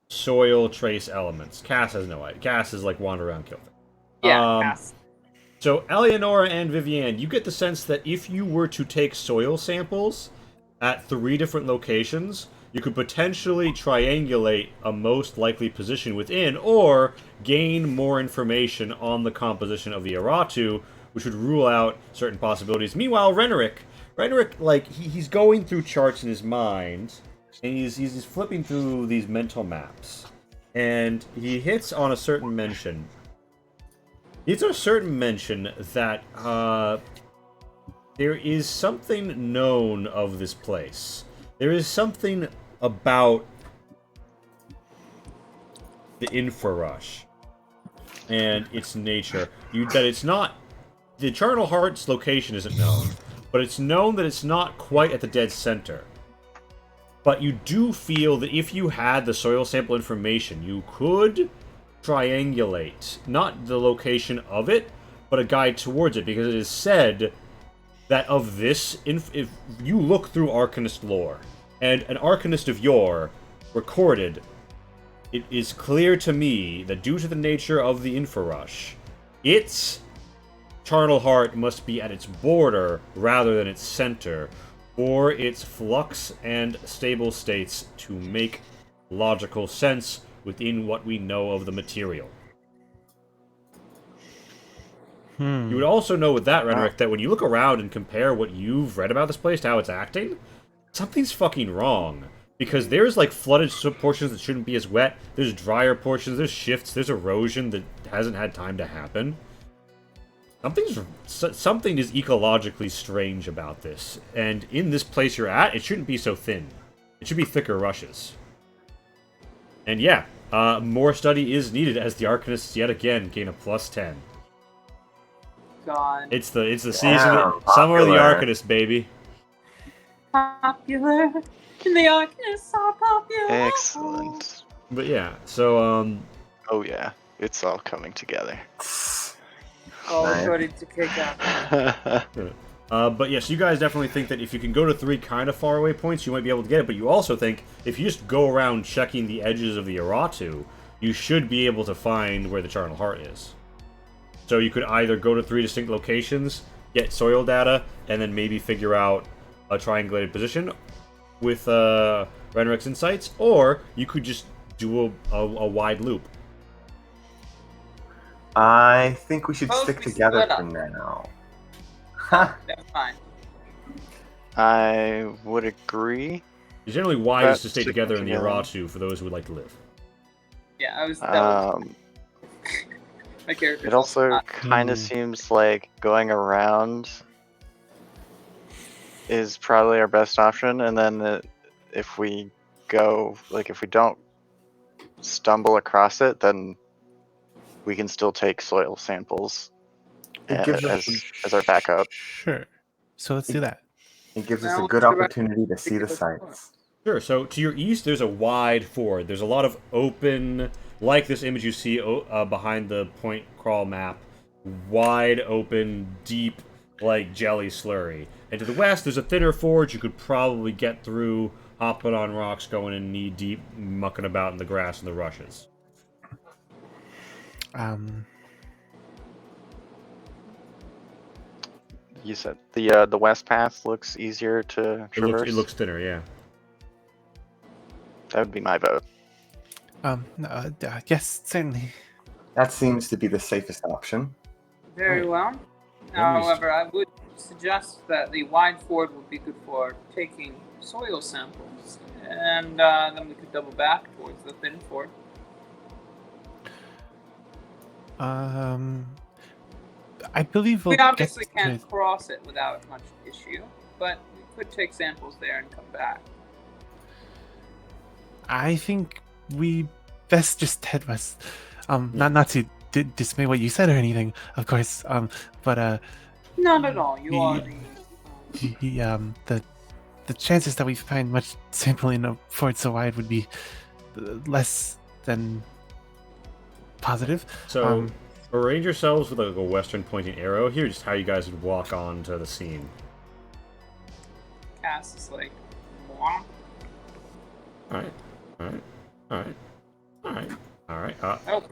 soil trace elements. Cass has no idea. Cass is like wander around, kill things. Yeah, pass. So Eleonora and Vivienne, you get the sense that if you were to take soil samples at 3 different locations, you could potentially triangulate a most likely position within, or gain more information on the composition of the Aratu, which would rule out certain possibilities. Meanwhile, Renerick, like, he's going through charts in his mind, and he's flipping through these mental maps, and he hits on a certain mention It's a certain mention that there is something known of this place. There is something about the Infrarush and its nature. That it's not... The Charnel Heart's location isn't known, but it's known that it's not quite at the dead center. But you do feel that if you had the soil sample information, you could triangulate, not the location of it, but a guide towards it, because it is said that of this, if you look through Arcanist lore, and an Arcanist of yore recorded, it is clear to me that due to the nature of the Infrarush, its Charnel Heart must be at its border rather than its center, for its flux and stable states to make logical sense within what we know of the material. You would also know with that, Renric, that when you look around and compare what you've read about this place to how it's acting, something's fucking wrong. Because there's, like, flooded portions that shouldn't be as wet, there's drier portions, there's shifts, there's erosion that hasn't had time to happen. Something is ecologically strange about this, and in this place you're at, it shouldn't be so thin. It should be thicker rushes. And yeah, more study is needed as the Arcanists yet again gain a +10. God. It's the season, summer of the Arcanist, baby. Popular. The Arcanists are popular. Excellent. But yeah, so Oh yeah, it's all coming together. All Nice. ready to kick out. but yes, you guys definitely think that if you can go to 3 kind of far away points, you might be able to get it. But you also think if you just go around checking the edges of the Aratu, you should be able to find where the Charnel Heart is. So you could either go to 3 distinct locations, get soil data, and then maybe figure out a triangulated position with Renric's insights, or you could just do a wide loop. I think we should Suppose stick we together split for up. now. Ha! That's fine. I would agree. It's generally wise But to stay sticking together in the together. Aratu for those who would like to live. Yeah, I was. That was my character. It also kind of seems like going around is probably our best option, and then if we go, like, if we don't stumble across it, then we can still take soil samples It gives us as our backup. Sure. So let's do that. It gives us Now a good let's direct- opportunity to see the because- sights. Sure, so to your east, there's a wide ford. There's a lot of open, like this image you see behind the point crawl map, wide open, deep, like jelly slurry. And to the west, there's a thinner ford you could probably get through, hopping on rocks, going in knee deep, mucking about in the grass and the rushes. You said the west path looks easier to traverse. It looks thinner, yeah. That would be my vote. Yes, certainly. That seems to be the safest option. Very well. However, I would suggest that the wide ford would be good for taking soil samples, and then we could double back towards the thin ford. I believe we'll We obviously get can't to- cross it without much issue, but we could take samples there and come back. I think we best just head west. Not to dismay what you said or anything, of course. But Not at all. You are the chances that we find much sample in a fort so wide would be less than positive. So, arrange yourselves with like a western pointing arrow here, just how you guys would walk on to the scene. Cass is like, "Mwah." Alright, alright, alright, alright, alright, Oh,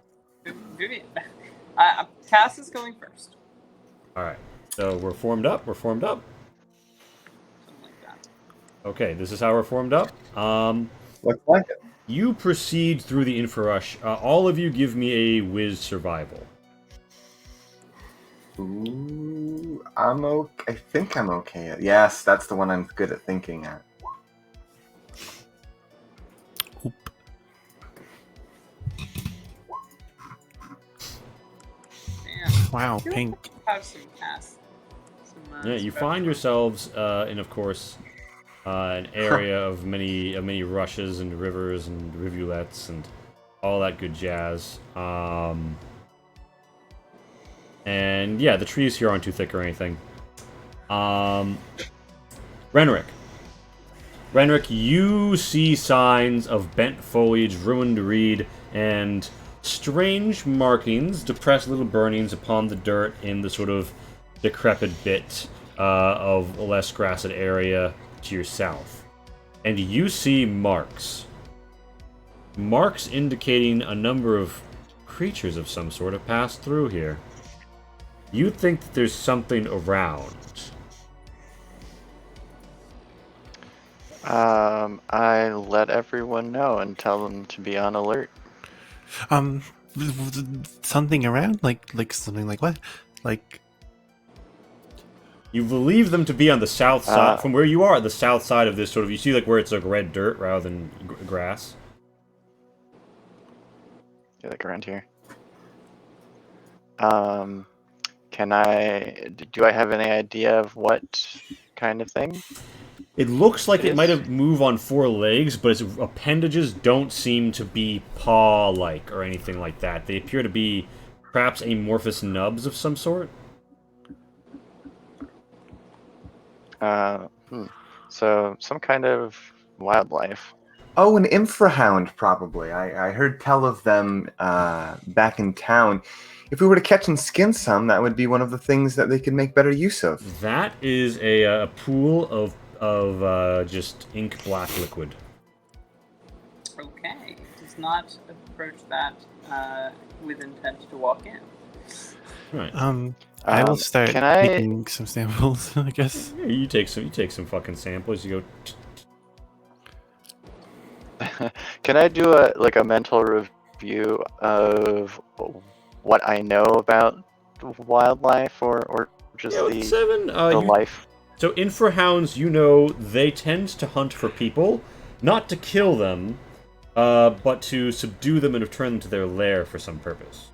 Vivian. Cass is going first. alright. So we're formed up, Something like that. Okay, this is how we're formed up. Looks like it. You proceed through the Infrarush. All of you give me a whiz survival. Ooh, I'm okay. I think I'm okay at. Yes, that's the one I'm good at thinking at. Oop. Man. Wow, pink. Have some cast. Yeah, you find yoyourselves in, of course, an area of many rushes and rivers and rivulets and all that good jazz. And yeah, the trees here aren't too thick or anything. Renric, you see signs of bent foliage, ruined reed, and strange markings, depressed little burnings upon the dirt in the sort of decrepit bit of a less grassed area to your south. And you see marks. Marks indicating a number of creatures of some sort have passed through here. You think that there's something around. I let everyone know and tell them to be on alert. Something around? Like something like what? Like... You believe them to be on the south side, from where you are, the south side of this sort of, you see like where it's like red dirt rather than grass. Yeah, like around here. Do I have any idea of what kind of thing? It looks like It it might is. have moved on 4 legs, but its appendages don't seem to be paw-like or anything like that. They appear to be perhaps amorphous nubs of some sort. So some kind of wildlife. Oh, an infrahound, probably. I heard tell of them back in town. If we were to catch and skin some, that would be one of the things that they could make better use of. That is a pool of just ink black liquid. Okay. Does not approach that with intent to walk in. Right. I will start can I- taking some samples, I guess. Yeah, you take some fucking samples. You go. Can I do a mental review of what I know about wildlife or just Yeah, with the 7, life? So infrahounds, you know, they tend to hunt for people, not to kill them, but to subdue them and return them to their lair for some purpose.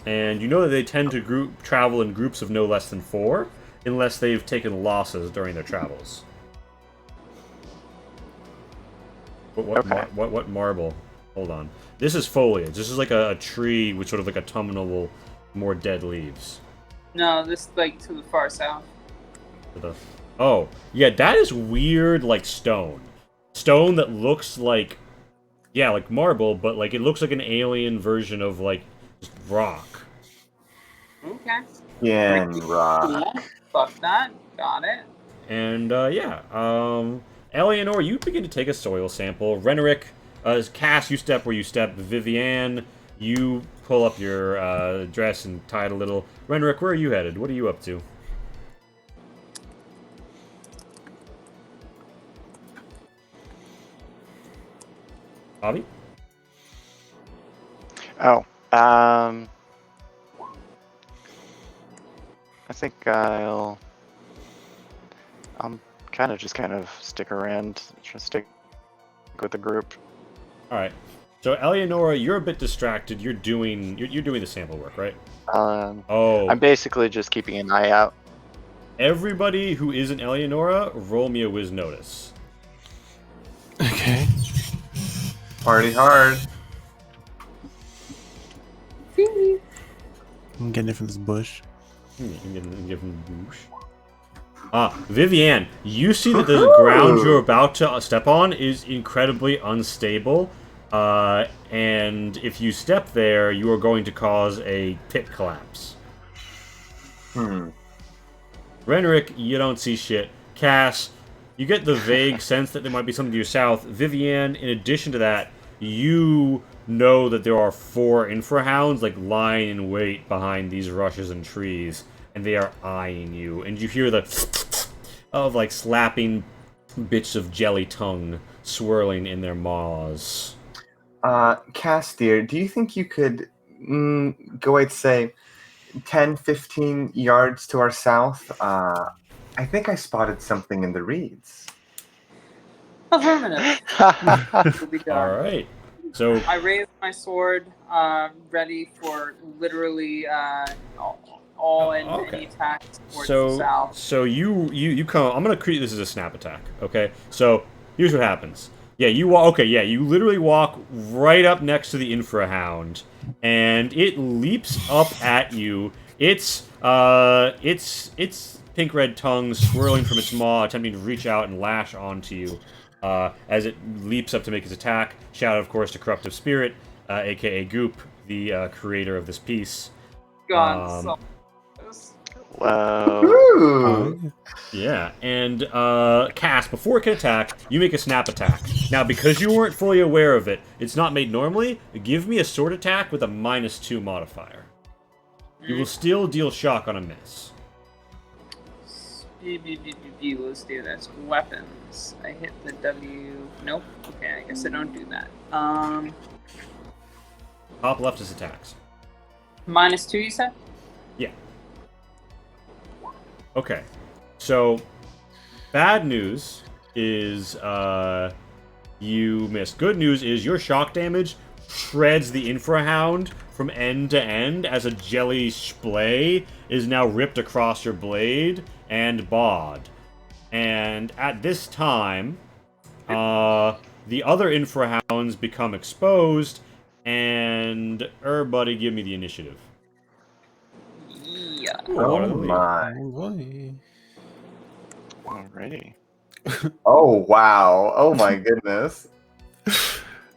And you know that they tend to travel in groups of no less than 4, unless they've taken losses during their travels. What marble? Hold on. This is foliage. This is like a tree with sort of like autumnal, more dead leaves. No, this like to the far south. Oh, yeah, that is weird, like stone. Stone that looks like, yeah, like marble, but like it looks like an alien version of like just rock. Okay. Yeah, rock. Cool. Fuck that. Got it. And Eleanor, you begin to take a soil sample. Renerick, Cass, you step where you step. Vivienne, you pull up your dress and tie it a little. Renerick, where are you headed? What are you up to? Avi? Oh, I think I'm kind of stick around, just stick with the group. All right. So Eleonora, you're a bit distracted. You're doing the sample work, right? Oh. I'm basically just keeping an eye out. Everybody who isn't Eleonora, roll me a whiz notice. Okay. Party hard. I'm getting it from this bush. Give him a boosh. Vivienne, you see that the ground you're about to step on is incredibly unstable, and if you step there, you are going to cause a pit collapse. Renrick, you don't see shit. Cass, you get the vague sense that there might be something to your south. Vivienne, in addition to that, you know that there are 4 infrahounds like lying in wait behind these rushes and trees, and they are eyeing you. And you hear the of like slapping bits of jelly tongue swirling in their maws. Cass, dear, do you think you could go, I'd say, 10, 15 yards to our south? I think I spotted something in the reeds. Affirmative. Will be done. All right. So I raise my sword, ready for literally all and Okay. any attacks towards the south. So you come. I'm gonna create this as a snap attack. Okay. So here's what happens. Yeah, you walk. Okay, yeah, you literally walk right up next to the infrahound, and it leaps up at you. Its pink red tongue swirling from its maw, attempting to reach out and lash onto you. As it leaps up to make its attack. Shout out, of course, to Corruptive Spirit, aka Goop, the creator of this piece. God, so Wow. Ooh. Yeah, and Cass, before it can attack, you make a snap attack. Now, because you weren't fully aware of it, it's not made normally. Give me a sword attack with a -2 modifier. You will still deal shock on a miss. Let's do this. Weapons. I hit the W. Nope. Okay, I guess I don't do that. Top left is attacks. -2, you said? Yeah. Okay. So, bad news is you missed. Good news is your shock damage shreds the infrahound from end to end as a jelly splay is now ripped across your blade and bod. And at this time, the other infrahounds become exposed, and everybody give me the initiative. Yeah. Ooh, what are Oh the lead? my. Oh, boy. Alrighty. Oh wow. Oh my goodness.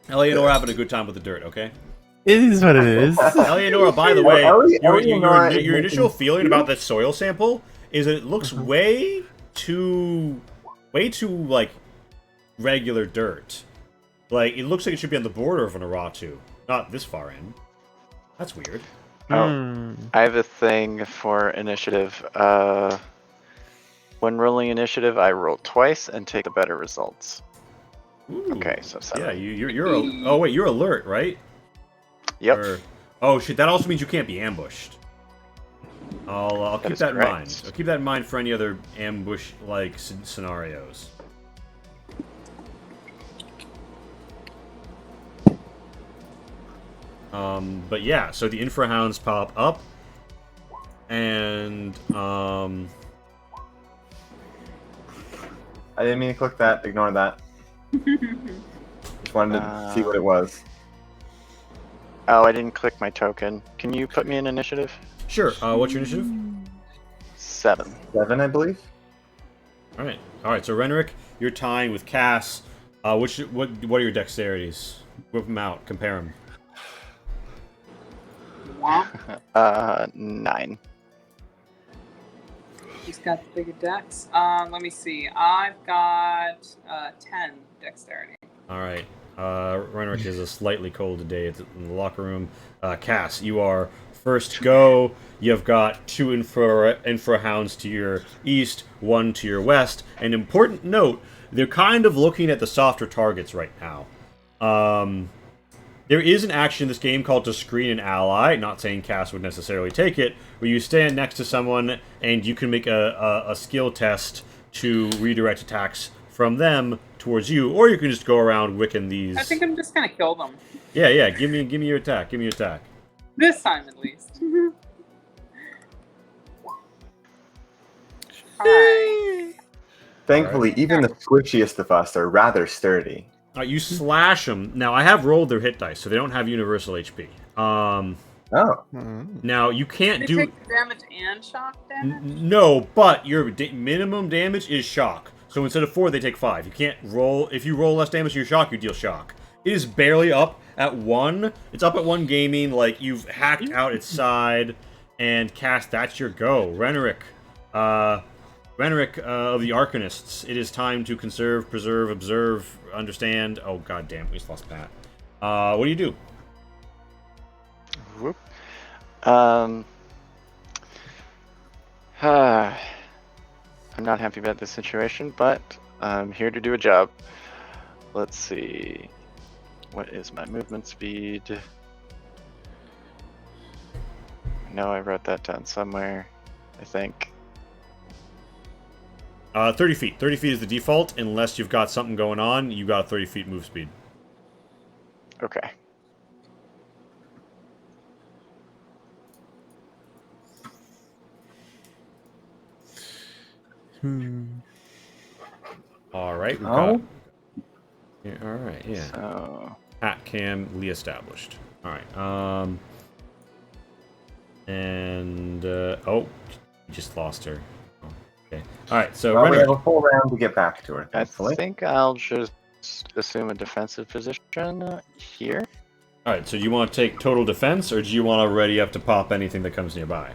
Eleonora having a good time with the dirt, okay? It is what it is. Eleonora, by the Well, way, Eleonora is your initial making- feeling about that soil sample is that it looks way too like regular dirt. Like it looks like it should be on the border of an Aratu, not this far in. That's weird. Hmm. I have a thing for initiative. When rolling initiative, I roll twice and take the better results. Ooh. Okay, so 7. Yeah, oh wait, you're alert, right? Yep. Or, oh shit, that also means you can't be ambushed. I'll keep is that in correct. mind. I'll keep that in mind for any other ambush-like scenarios. But yeah, so the infrahounds pop up, and I didn't mean to click that. Ignore that. Just wanted to see what it was. Oh, I didn't click my token. Can you put me in initiative? sure. What's your initiative? 7. 7, I believe. All right. So Renric, you're tying with Cass. What are your dexterities? Whip them out. Compare them. Womp. 9. He's got the bigger dex. Let me see. I've got 10 dexterity. All right. Renric is a slightly cold today in the locker room. Cass, you are first go. You've got 2 infrahounds to your east, 1 to your west. An important note, they're kind of looking at the softer targets right now. There is an action in this game called to screen an ally, not saying Cass would necessarily take it, where you stand next to someone and you can make a skill test to redirect attacks from them towards you, or you can just go around wicking these. I think I'm just gonna kill them. Yeah, give me your attack. Give me your attack. This time at least. Alright. Thankfully, even the squishiest of us are rather sturdy. You slash them. Now, I have rolled their hit dice, so they don't have universal HP. Oh. Now, you can't They do... take the damage and shock damage? No, but your minimum damage is shock. So instead of 4, they take 5. You can't roll... If you roll less damage to your shock, you deal shock. It is barely up at 1. It's up at 1 gaming, like, you've hacked out its side. And Cass, that's your go. Renric. Renric of the Arcanists. It is time to conserve, preserve, observe, understand... Oh, god damn, we just lost Pat. What do you do? Whoop. I'm not happy about this situation, but I'm here to do a job. Let's see. What is my movement speed? I know I wrote that down somewhere, I think. 30 feet. 30 feet is the default, unless you've got something going on. You got 30 feet move speed. Okay. All right, we've Oh. got. Yeah, all right, yeah. So Hat cam reestablished. All right. And oh, you just lost her. Oh, okay. All right. So Well, we have Renric, a full round to get back to her, I thankfully. think I'll just assume a defensive position here. all right. So do you want to take total defense, or do you want to ready up to pop anything that comes nearby?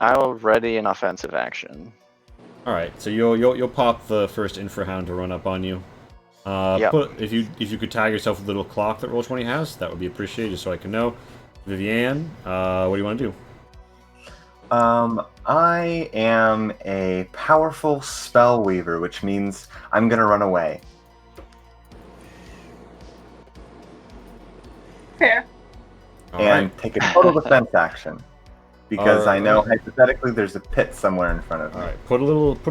I'll ready an offensive action. All right. So you'll pop the first Infrahound to run up on you. Yep. If you could tag yourself with a little clock that Roll20 has, that would be appreciated, just so I can know. Vivienne, what do you want to do? I am a powerful spell weaver, which means I'm gonna run away. Fair. All And right. take a total defense action. Because I know Alright. hypothetically there's a pit somewhere in front of me. All right. Put a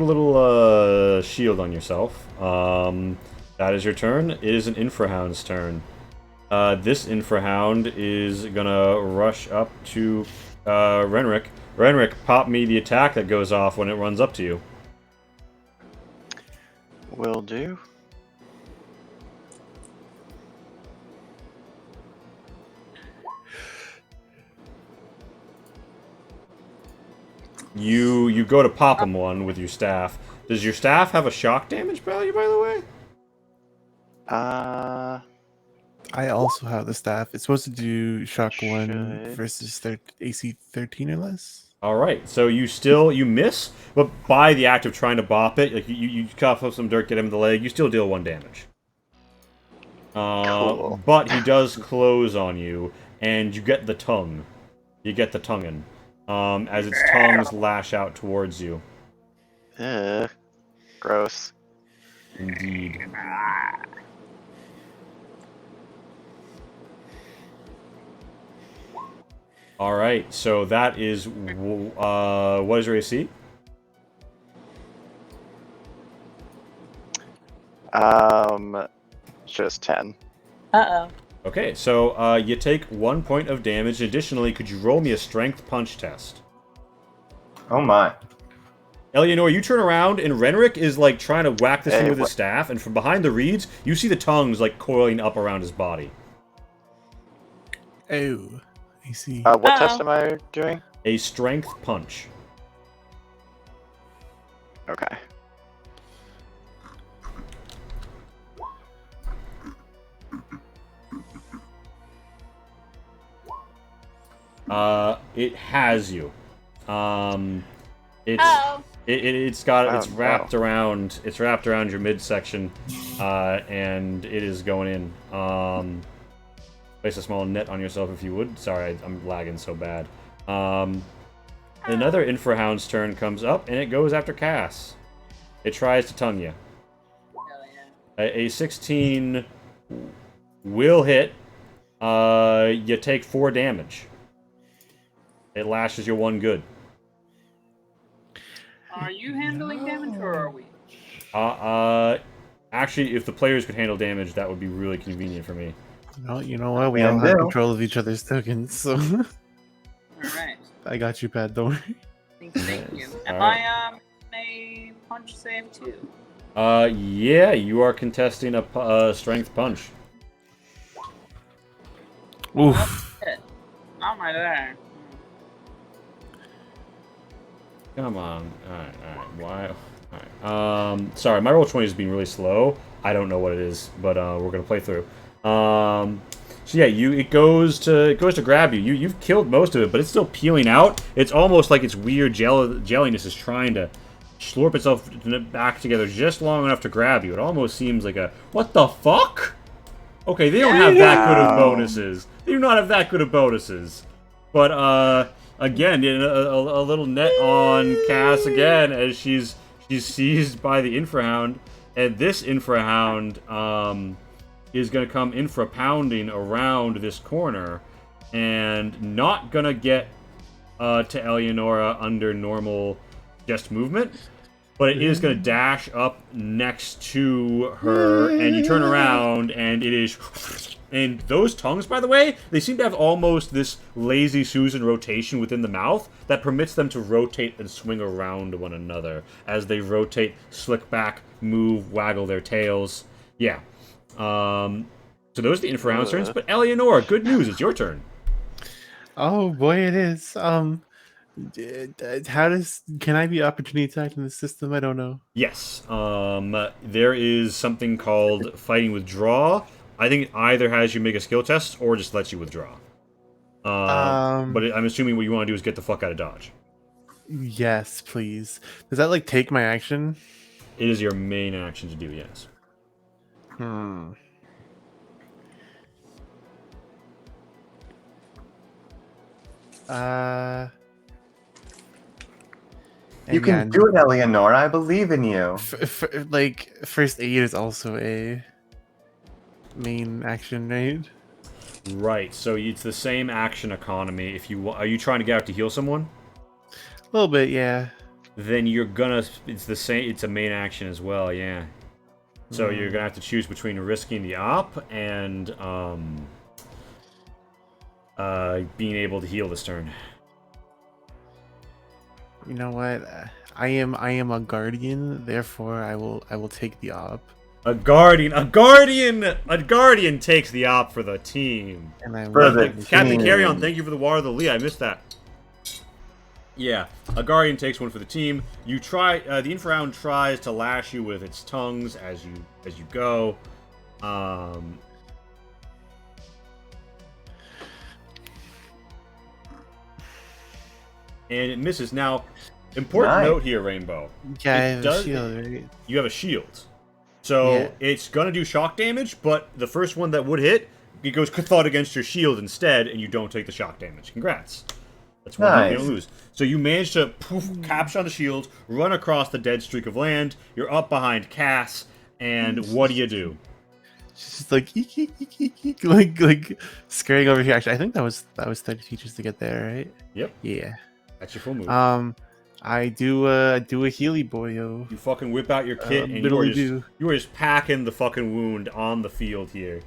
little shield on yourself. That is your turn. It is an Infrahound's turn. This Infrahound is gonna rush up to Renric. Renric, pop me the attack that goes off when it runs up to you. Will do. You go to pop him one with your staff. Does your staff have a shock damage value, by the way? I also have the staff. It's supposed to do shock 1 Should. versus AC 13 or less. All right, so you miss, but by the act of trying to bop it, like you cough up some dirt, get him in the leg, you still deal 1 damage. Cool. But he does close on you, and you get the tongue. You get the tonguing, as its tongues lash out towards you. Gross. Indeed. All right, so that is what is your AC? Just 10. Uh-oh. Okay, so you take 1 point of damage. Additionally, could you roll me a strength punch test? Oh my. Eleanor, you turn around and Renric is like trying to whack this thing Hey, with his staff, and from behind the reeds, you see the tongues like coiling up around his body. Oh, I see. What test am I doing? A strength punch. Okay. It has you. It's Oh. it's got Oh, it's wrapped wow. around your midsection, and it is going in. Place a small net on yourself if you would. Sorry, I'm lagging so bad. Another Infrahound's turn comes up, and it goes after Cass. It tries to tongue you. Hell yeah. A 16 will hit. You take 4 damage. It lashes you 1 good. Are you handling damage or are we? Actually, if the players could handle damage, that would be really convenient for me. You know what? We And all have Bill. control of each other's tokens, so Alright. I got you, Pat. Don't worry. Thank you. Am Alright. I a punch save too? Yeah, you are contesting a strength punch. Oof. Shit. Not my there. Come on. Alright. Why? Alright. Sorry, my roll 20 is being really slow. I don't know what it is, but we're gonna play through. So yeah, it goes to grab you. You've killed most of it, but it's still peeling out. It's almost like its weird jelliness is trying to slurp itself back together just long enough to grab you. It almost seems like a what the fuck? Okay, they don't have that good of bonuses. They do not have that good of bonuses. But again, a little net on Cass again as she's seized by the Infrahound, and this Infrahound is going to come infra-pounding around this corner and not going to get to Eleonora under normal just movement. but it is going to dash up next to her, and you turn around, and it is... And those tongues, by the way, they seem to have almost this lazy Susan rotation within the mouth that permits them to rotate and swing around one another as they rotate, slick back, move, waggle their tails. Yeah. So those are the infraround turns, but Eleanor, good news, it's your turn. Oh boy, it is. Can I be opportunity attacked in the system? I don't know. Yes. There is something called fighting withdraw. I think it either has you make a skill test or just lets you withdraw. But I'm assuming what you want to do is get the fuck out of Dodge. Yes, please. Does that like take my action? It is your main action to do, yes. Hmm. You can again, do it, Eleanor. I believe in you. like first aid is also a main action, right? Right. So it's the same action economy. If you are you trying to get out to heal someone? A little bit, yeah. Then you're gonna. It's the same. It's a main action as well. Yeah. So you're gonna have to choose between risking the op and being able to heal this turn. You know what? I am a guardian, therefore I will take the op. A guardian takes the op for the team. And I For will the Captain team. Carry On, thank you for the Water of the Lee. I missed that. Yeah, a guardian takes one for the team. You try. The infraround tries to lash you with its tongues as you go. And it misses. Now, important Nice. note here, Rainbow. Yeah, I It have does- a shield, right? You have a shield. So Yeah. it's going to do shock damage, but the first one that would hit, it goes cathod against your shield instead, and you don't take the shock damage. Congrats. That's one you Nice. don't lose. So you manage to capture on the shield, run across the dead streak of land, you're up behind Cass, and what do? She's just like eek, eek, eek, eek, eek, like scurrying over here. Actually, I think that was 30 features to get there, right? Yep, Yeah. that's your full move. I do a Healy boyo. You fucking whip out your kit, and literally you are just packing the fucking wound on the field here.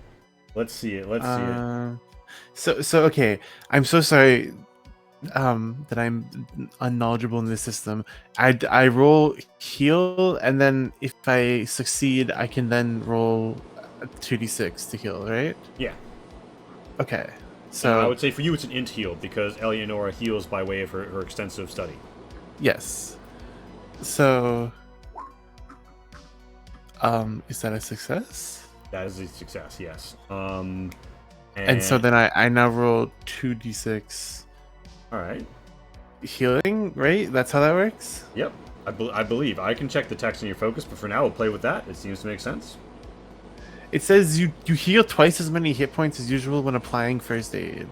Let's see it. Let's see it. So okay. I'm so sorry that I'm unknowledgeable in this system. I roll heal, and then if I succeed, I can then roll 2d6 to heal, right? Yeah. Okay. So So I would say for you it's an int heal because Eleonora heals by way of her extensive study. yes. So is that a success? That is a success, yes. And so then I now roll 2d6 all right. healing, right? That's how that works? Yep. I believe. I can check the text in your focus, but for now we'll play with that. It seems to make sense. It says you heal twice as many hit points as usual when applying first aid.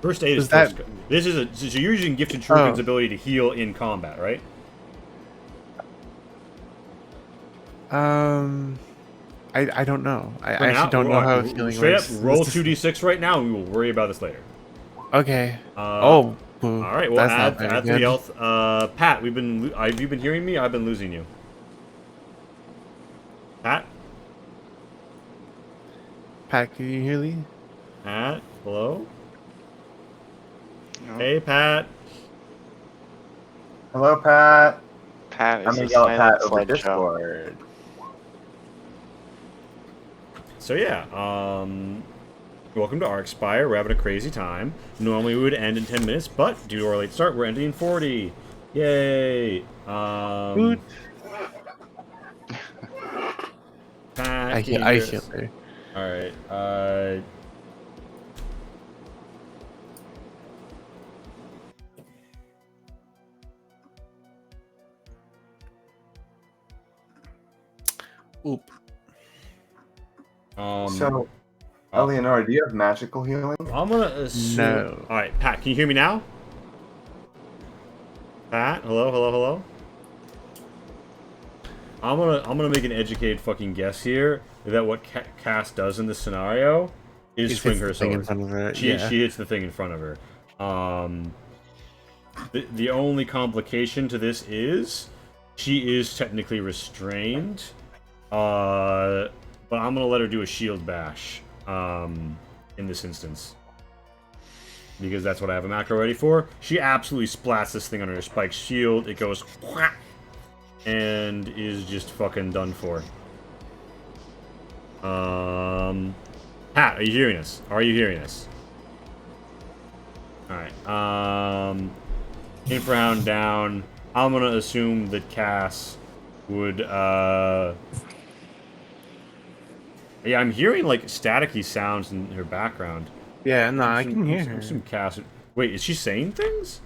First aid is Does that- first. This is so you're using Gifted Shuriken's Oh. ability to heal in combat, right? I don't know. I For now- actually don't know how alright, healing straight works. up, roll This is- 2d6 right now, and we will worry about this later. Okay. Boo. All right. Well, That's add not very to the good. health. Pat, have you been hearing me? I've been losing you. Pat, Pat, can you hear me? Pat, hello. No. Hey, Pat. Hello, Pat. Pat I'm is gonna a yell at Pat silent over slideshow. Discord. So yeah, welcome to Arkspire. We're having a crazy time. Normally we would end in 10 minutes, but due to our late start, we're ending in 40. Yay! Woot. Pat, I can you heal hear us? her. All right. Oop. So, Eleanor, do you have magical healing? I'm gonna assume. No. All right, Pat, can you hear me now? Pat, hello. I'm gonna make an educated fucking guess here that what Cass does in this scenario is It swing hits her the thing in sword. front of her. She Yeah. hits the thing in front of her. The only complication to this is She is technically restrained, but I'm gonna let her do a shield bash in this instance. Because that's what I have a macro ready for. She absolutely splats this thing on her spiked shield. It goes whack, and is just fucking done for. Pat, are you hearing us? Are you hearing us? Alright, Infrahound down. I'm gonna assume that Cass would, yeah, I'm hearing, like, staticky sounds in her background. Yeah, no, I can hear her. Assume Cass... Wait, is she saying things?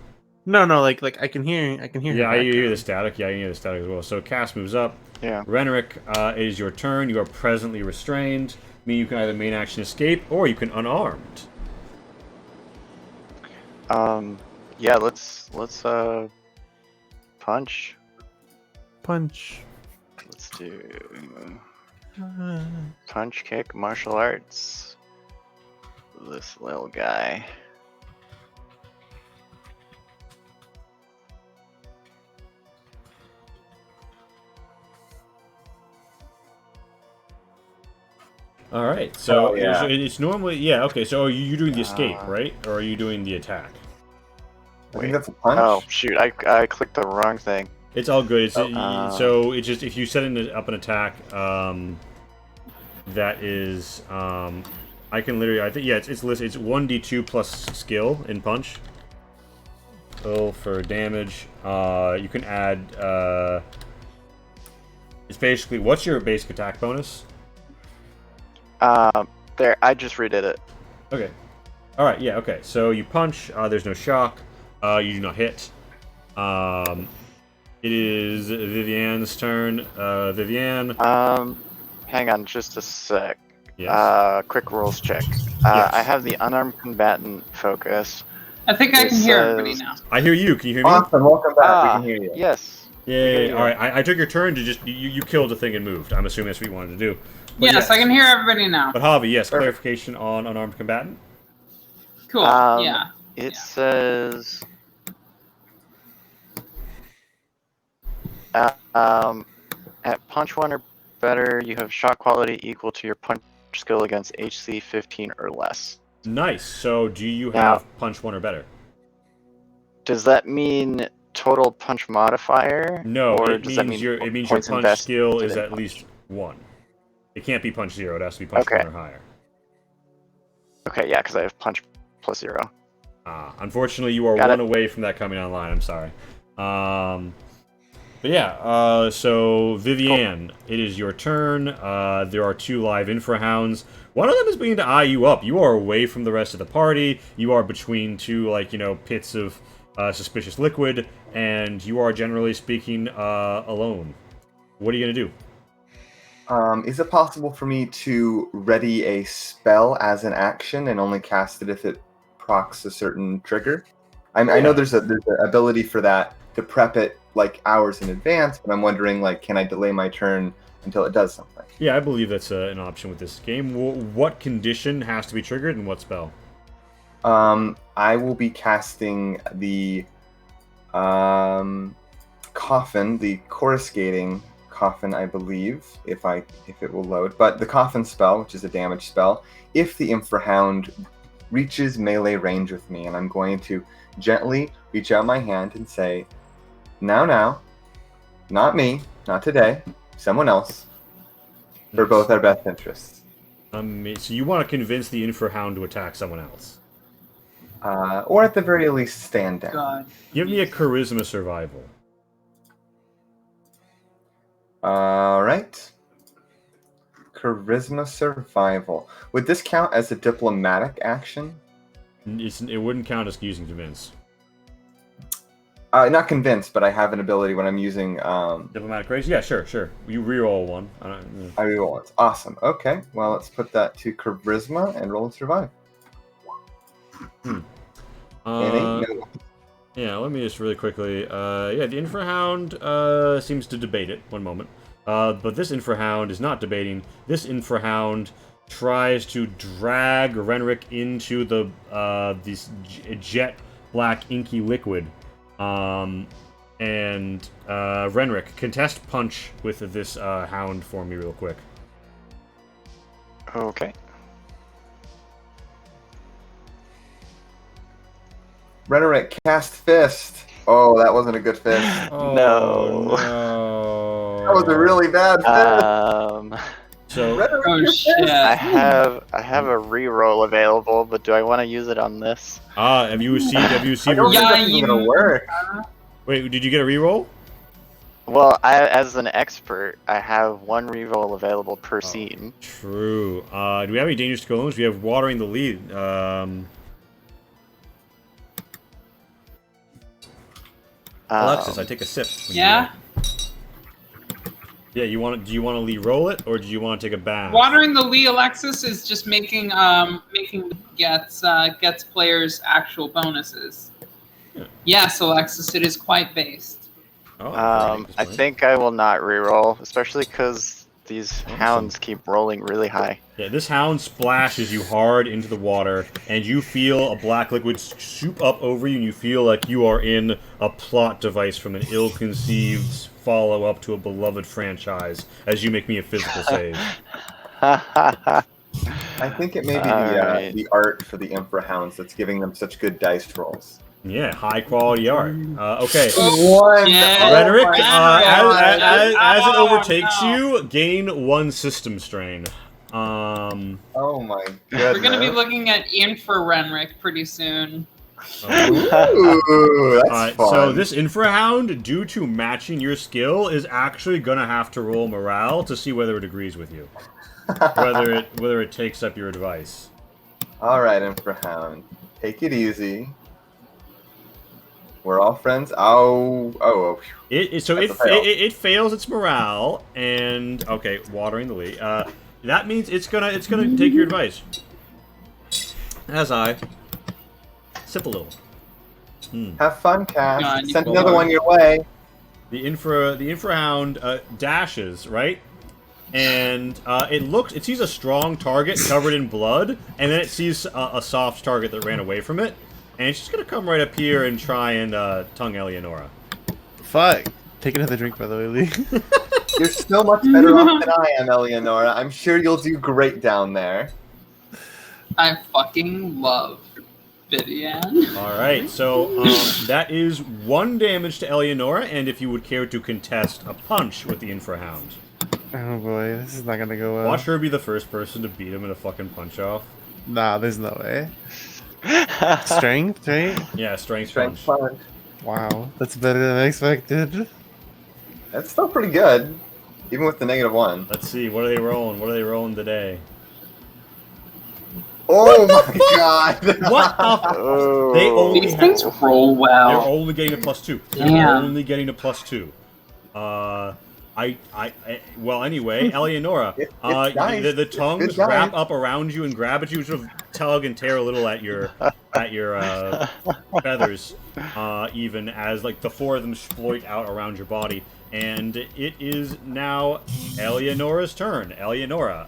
No, like I can hear Yeah, her I hear the background. static. Yeah, I hear the static as well. So Cass moves up. Yeah. Renric, it is your turn. You are presently restrained. Meaning you can either main action escape, or you can unarmed. Yeah, let's punch. Punch. Let's do Uh, punch, kick, martial arts. This little guy. All right. So Oh, yeah. it's normally okay. So are you're doing the escape, Uh, right? Or are you doing the attack? I think that's a punch. Oh shoot! I clicked the wrong thing. It's all good. It's so it's just if you set up an attack, that is I can literally I think it's listed. It's 1d2 plus skill in punch. So for damage, you can add it's basically what's your basic attack bonus? There, I just redid it. Okay. All right. Yeah. Okay. So you punch. There's no shock. You do not hit. It is Vivian's turn. Vivian. Hang on just a sec. Yes. Quick rules check. Yes. I have the unarmed combatant focus. I think I It can hear everybody says- now. I hear you. Can you hear me? Awesome, welcome back. We Ah, can hear you. yes. Yeah. All right. I took your turn to just you killed the thing and moved. I'm assuming that's what you wanted to do. But Yes, I can hear everybody now. But Javi, yes. Perfect. Clarification on unarmed combatant. Cool. Um, Yeah. It Yeah. says at punch 1 or better, you have shot quality equal to your punch skill against HC 15 or less. Nice. So do you Now- have punch 1 or better? Does that mean total punch modifier? No. Or It does that means mean your points punch invested skill is in at punch? least 1. It can't be punch 0. It has to be punch Okay. 1 or higher. Okay, yeah, because I have punch plus 0. Unfortunately, you are Got one it. away from that coming online. I'm sorry. But yeah, so Vivian, it is your turn. There are 2 live infrahounds. One of them is beginning to eye you up. You are away from the rest of the party. You are between 2, pits of suspicious liquid, and you are generally speaking alone. What are you gonna do? Is it possible for me to ready a spell as an action and only cast it if it procs a certain trigger? I know there's an ability for that to prep it like hours in advance, but I'm wondering can I delay my turn until it does something? Yeah, I believe that's an option with this game. What condition has to be triggered and what spell? I will be casting the coffin, the coruscating coffin, I believe, if it will load. But the coffin spell, which is a damage spell, if the infrahound reaches melee range with me, and I'm going to gently reach out my hand and say, now, not me, not today, someone else, for both our best interests. So you want to convince the infrahound to attack someone else? Or at the very least, stand down. God. Give me a charisma survival. All right. Charisma survival. Would this count as a diplomatic action? It wouldn't count as using convince. Not convinced, but I have an ability when I'm using. Diplomatic race? Yeah, sure. You reroll one. I reroll it. Awesome. Okay. Well, let's put that to charisma and roll and survive. Yeah, let me just really quickly. The infrahound seems to debate it. One moment. But this infrahound is not debating. This infrahound tries to drag Renric into this jet black inky liquid. And Renric, contest punch with this hound for me real quick. Okay. Rhetoric, cast fist. Oh, that wasn't a good fist. Oh, No. no. That was a really bad fist. So Rhetoric, Oh your shit. fist. I have a reroll available, but do I want to use it on this? have you received I don't Yeah, think that's even gonna you- work. Wait, did you get a reroll? Well, as an expert, I have one reroll available per scene. True. Do we have any dangerous golems? We have watering the lead. Alexis, I take a sip. when you Yeah. do that. Yeah, do you want to re-roll it, or do you want to take a bath? Watering the Lee Alexis is just making gets players actual bonuses. Yeah. Yes, Alexis, it is quite based. Oh, I think I will not reroll, especially because these hounds keep rolling really high. Yeah, this hound splashes you hard into the water, and you feel a black liquid soup up over you, and you feel like you are in a plot device from an ill-conceived follow-up to a beloved franchise, as you make me a physical save. I think it may be Alright. the art for the Infra Hounds that's giving them such good dice rolls. Yeah, high-quality art. Okay. One. Yeah. Rhetoric, my as it God. overtakes Oh, you, gain 1 system strain. Oh my goodness. We're gonna be looking at Infra Renric pretty soon. Ooh, that's Alright, fun. so this Infrahound, due to matching your skill, is actually gonna have to roll morale to see whether it agrees with you. whether it takes up your advice. All right, Infra Hound, take it easy. We're all friends. Oh. So That's a fail. it fails its morale, and okay, watering the lead. That means it's gonna take your advice. As I sip a little. Have fun, Cass. God, you Send go another on. one your way. The Infrahound dashes, right? And it sees a strong target covered in blood, and then it sees a soft target that ran away from it, and it's just gonna come right up here and try and tongue Eleonora. Fuck. Take another drink, by the way, Lee. You're still much better off than I am, Eleonora. I'm sure you'll do great down there. I fucking love Vivian. All right, so that is 1 damage to Eleonora, and if you would care to contest a punch with the Infrahound, Oh boy, this is not gonna go well. watch her be the first person to beat him in a fucking punch off. Nah, there's no way. Strength, right? Yeah, strength Strength punch. punch. Wow, that's better than I expected. That's still pretty good, even with the -1. Let's see, what are they rolling? What are they rolling today? Oh my god! What the? Oh. They only These have- things roll They're well. only getting a +2. They're Damn. only getting a +2. Well, anyway, Eleonora, It's nice. the It's tongues good wrap dice. up around you and grab at you, sort of tug and tear a little at your feathers, even as like the 4 of them exploit out around your body. And it is now Eleonora's turn. Eleonora,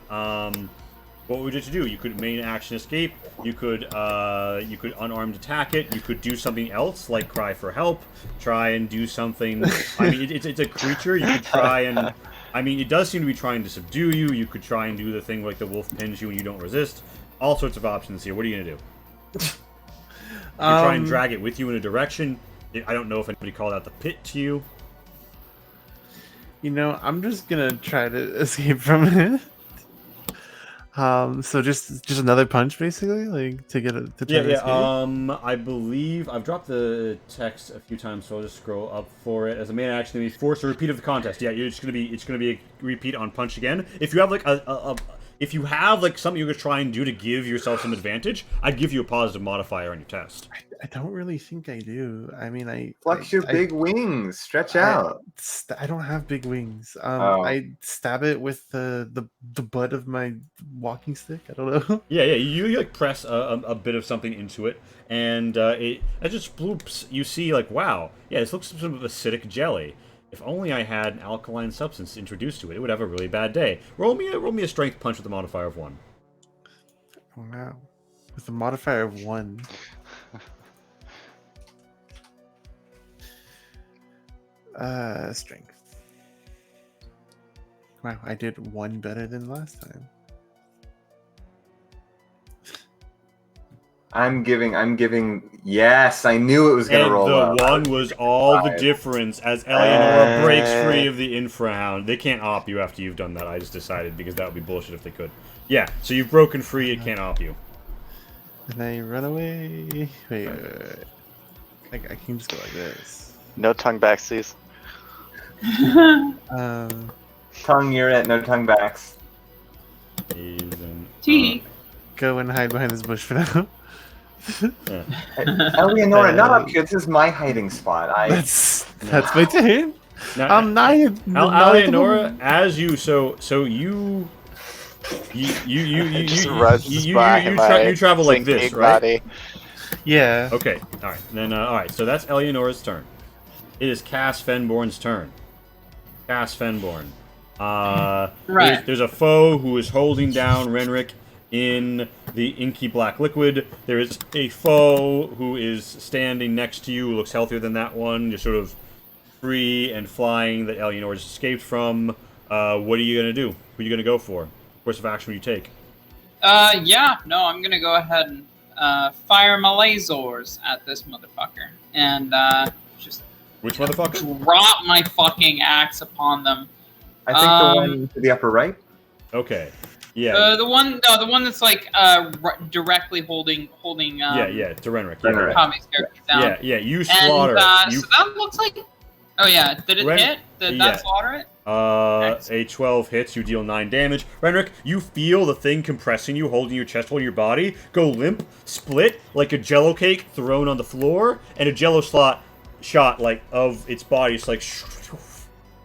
what would you do? You could main action escape. You could unarmed attack it. You could do something else like cry for help. Try and do something. I mean, it's a creature. You could try and. I mean, it does seem to be trying to subdue you. You could try and do the thing like the wolf pins you and you don't resist. All sorts of options here. What are you gonna do? You could try and drag it with you in a direction. I don't know if anybody called out the pit to you. You know, I'm just gonna try to escape from it. So just another punch, basically, like to get it to try to escape. I believe I've dropped the text a few times, so I'll just scroll up for it. As a main action, you force a repeat of the contest. Yeah, it's gonna be a repeat on punch again. If you have like if you have like something you're gonna try and do to give yourself some advantage, I'd give you a positive modifier on your test. I don't really think I do. I mean, Flex your big wings. Stretch out. I don't have big wings. Oh. I stab it with the butt of my walking stick. I don't know. Yeah, you like press a bit of something into it, and it just bloops. You see, like, wow, yeah, this looks like some of acidic jelly. If only I had an alkaline substance introduced to it, it would have a really bad day. Roll me a strength punch with a modifier of 1. Wow, with a modifier of 1. Strength. Wow, I did one better than last time. I'm giving. Yes, I knew it was gonna And roll the up. one was all the 5. difference as Eleonora breaks free of the Infrahound. They can't op you after you've done that. I just decided because that would be bullshit if they could. Yeah, so you've broken free. It can't op you. And I run away. Wait. I can just go like this. No tongue backsies. Tongue, you're it. No tongue backs. Tee. Go and hide behind this bush for now. Eleonora, not up here. This is my hiding spot. That's my turn. Now, I'm not. Eleonora, as you you Just runs by my you travel like this, sinking right? body. Yeah. Okay, all right. Then all right. So that's Eleonora's turn. It is Cass Fenborn's turn. Cass Fenborn. Right. There's a foe who is holding down Renric in the inky black liquid. There is a foe who is standing next to you, who looks healthier than that one, just sort of free and flying that Eleanor just escaped from. What are you gonna do? Who are you gonna go for? What course of action will you take? Yeah, no, I'm gonna go ahead and fire my lasers at this motherfucker and just Which motherfucker? drop my fucking axe upon them. I think the one to the upper right. Okay. Yeah. The one that's like directly holding. Yeah. To Renric. Renric. Tommy's character down. Yeah. You slaughter. And, You so that looks like. Oh yeah, did it hit? Did that slaughter it? A 12 hits, you deal 9 damage. Renric, you feel the thing compressing you, holding your chest, holding your body, go limp, split, like a jello cake thrown on the floor, and a jello shot, like, of its body, just like,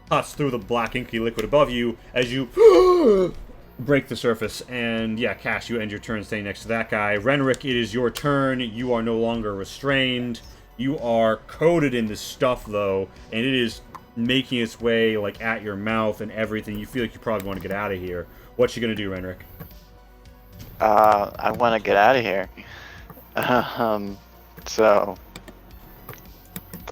cuts through the black inky liquid above you as you break the surface. And, yeah, Cass, you end your turn staying next to that guy. Renric, it is your turn. You are no longer restrained. You are coated in this stuff, though, and it is making its way, like, at your mouth and everything. You feel like you probably want to get out of here. What you gonna do, Renric? I want to get out of here. So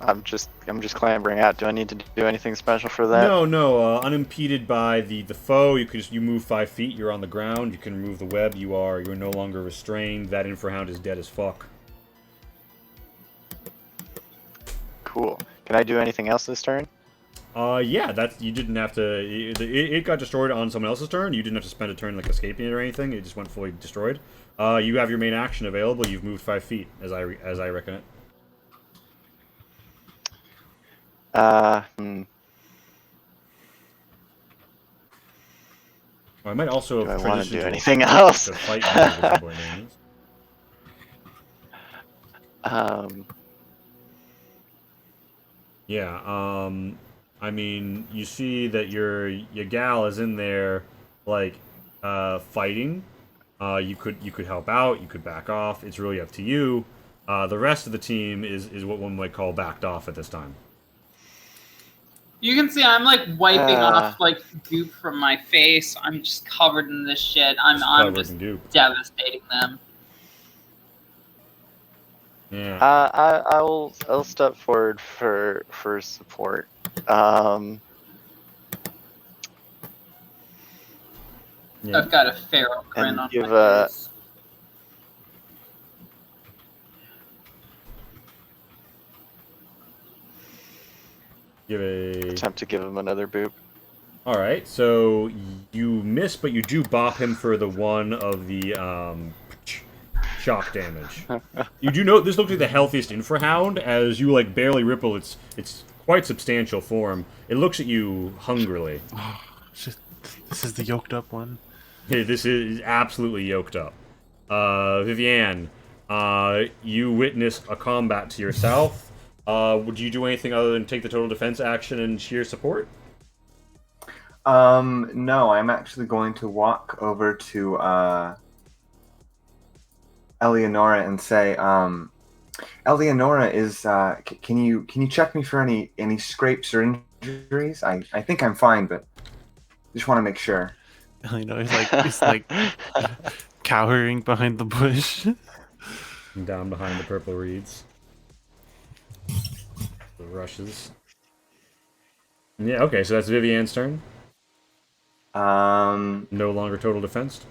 I'm just clambering out. Do I need to do anything special for that? No. Unimpeded by the foe, you move 5 feet. You're on the ground. You can remove the web. You're no longer restrained. That Infrahound is dead as fuck. Cool. Can I do anything else this turn? Yeah, you didn't have to. It got destroyed on someone else's turn. You didn't have to spend a turn like escaping it or anything. It just went fully destroyed. You have your main action available. You've moved 5 feet, as I reckon it. I might also Do have I want to transitioned do to anything else? to fight invisible enemies. Yeah, I mean, you see that your gal is in there, like, fighting. You could help out, you could back off. It's really up to you. The rest of the team is what one might call backed off at this time. You can see I'm like wiping off like goop from my face. I'm just covered in this shit. I'm just devastating them. Yeah. I'll step forward for support. Yeah. I've got a feral grin And on give my face. Attempt to give him another boop. Alright, so you miss, but you do bop him for the one of the shock damage. You do note this looks like the healthiest Infrahound, as you like barely ripple its quite substantial form. It looks at you hungrily. Oh, shit. This is the yoked up one. This is absolutely yoked up. Vivienne, you witness a combat to yourself. Would you do anything other than take the total defense action and sheer support? No, I'm actually going to walk over to Eleonora and say, Eleonora, can you check me for any scrapes or injuries? I think I'm fine, but just want to make sure. He's like cowering behind the bush. Down behind the purple reeds. The rushes. Yeah, okay, so that's Vivian's turn. Um, No longer total defense.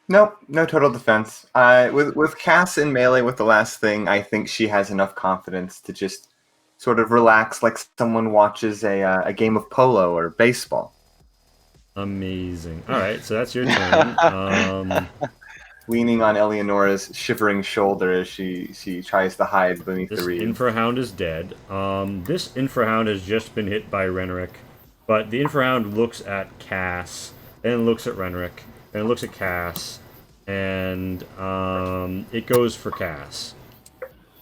Nope, no total defense. With Cass in melee with the last thing, I think she has enough confidence to just sort of relax like someone watches a game of polo or baseball. Amazing. All right, so that's your turn. Leaning on Eleonora's shivering shoulder as she tries to hide beneath This the reeds. Infrahound is dead. This Infrahound has just been hit by Renric, but the Infrahound looks at Cass, then looks at Renric, then looks at Cass, and it goes for Cass.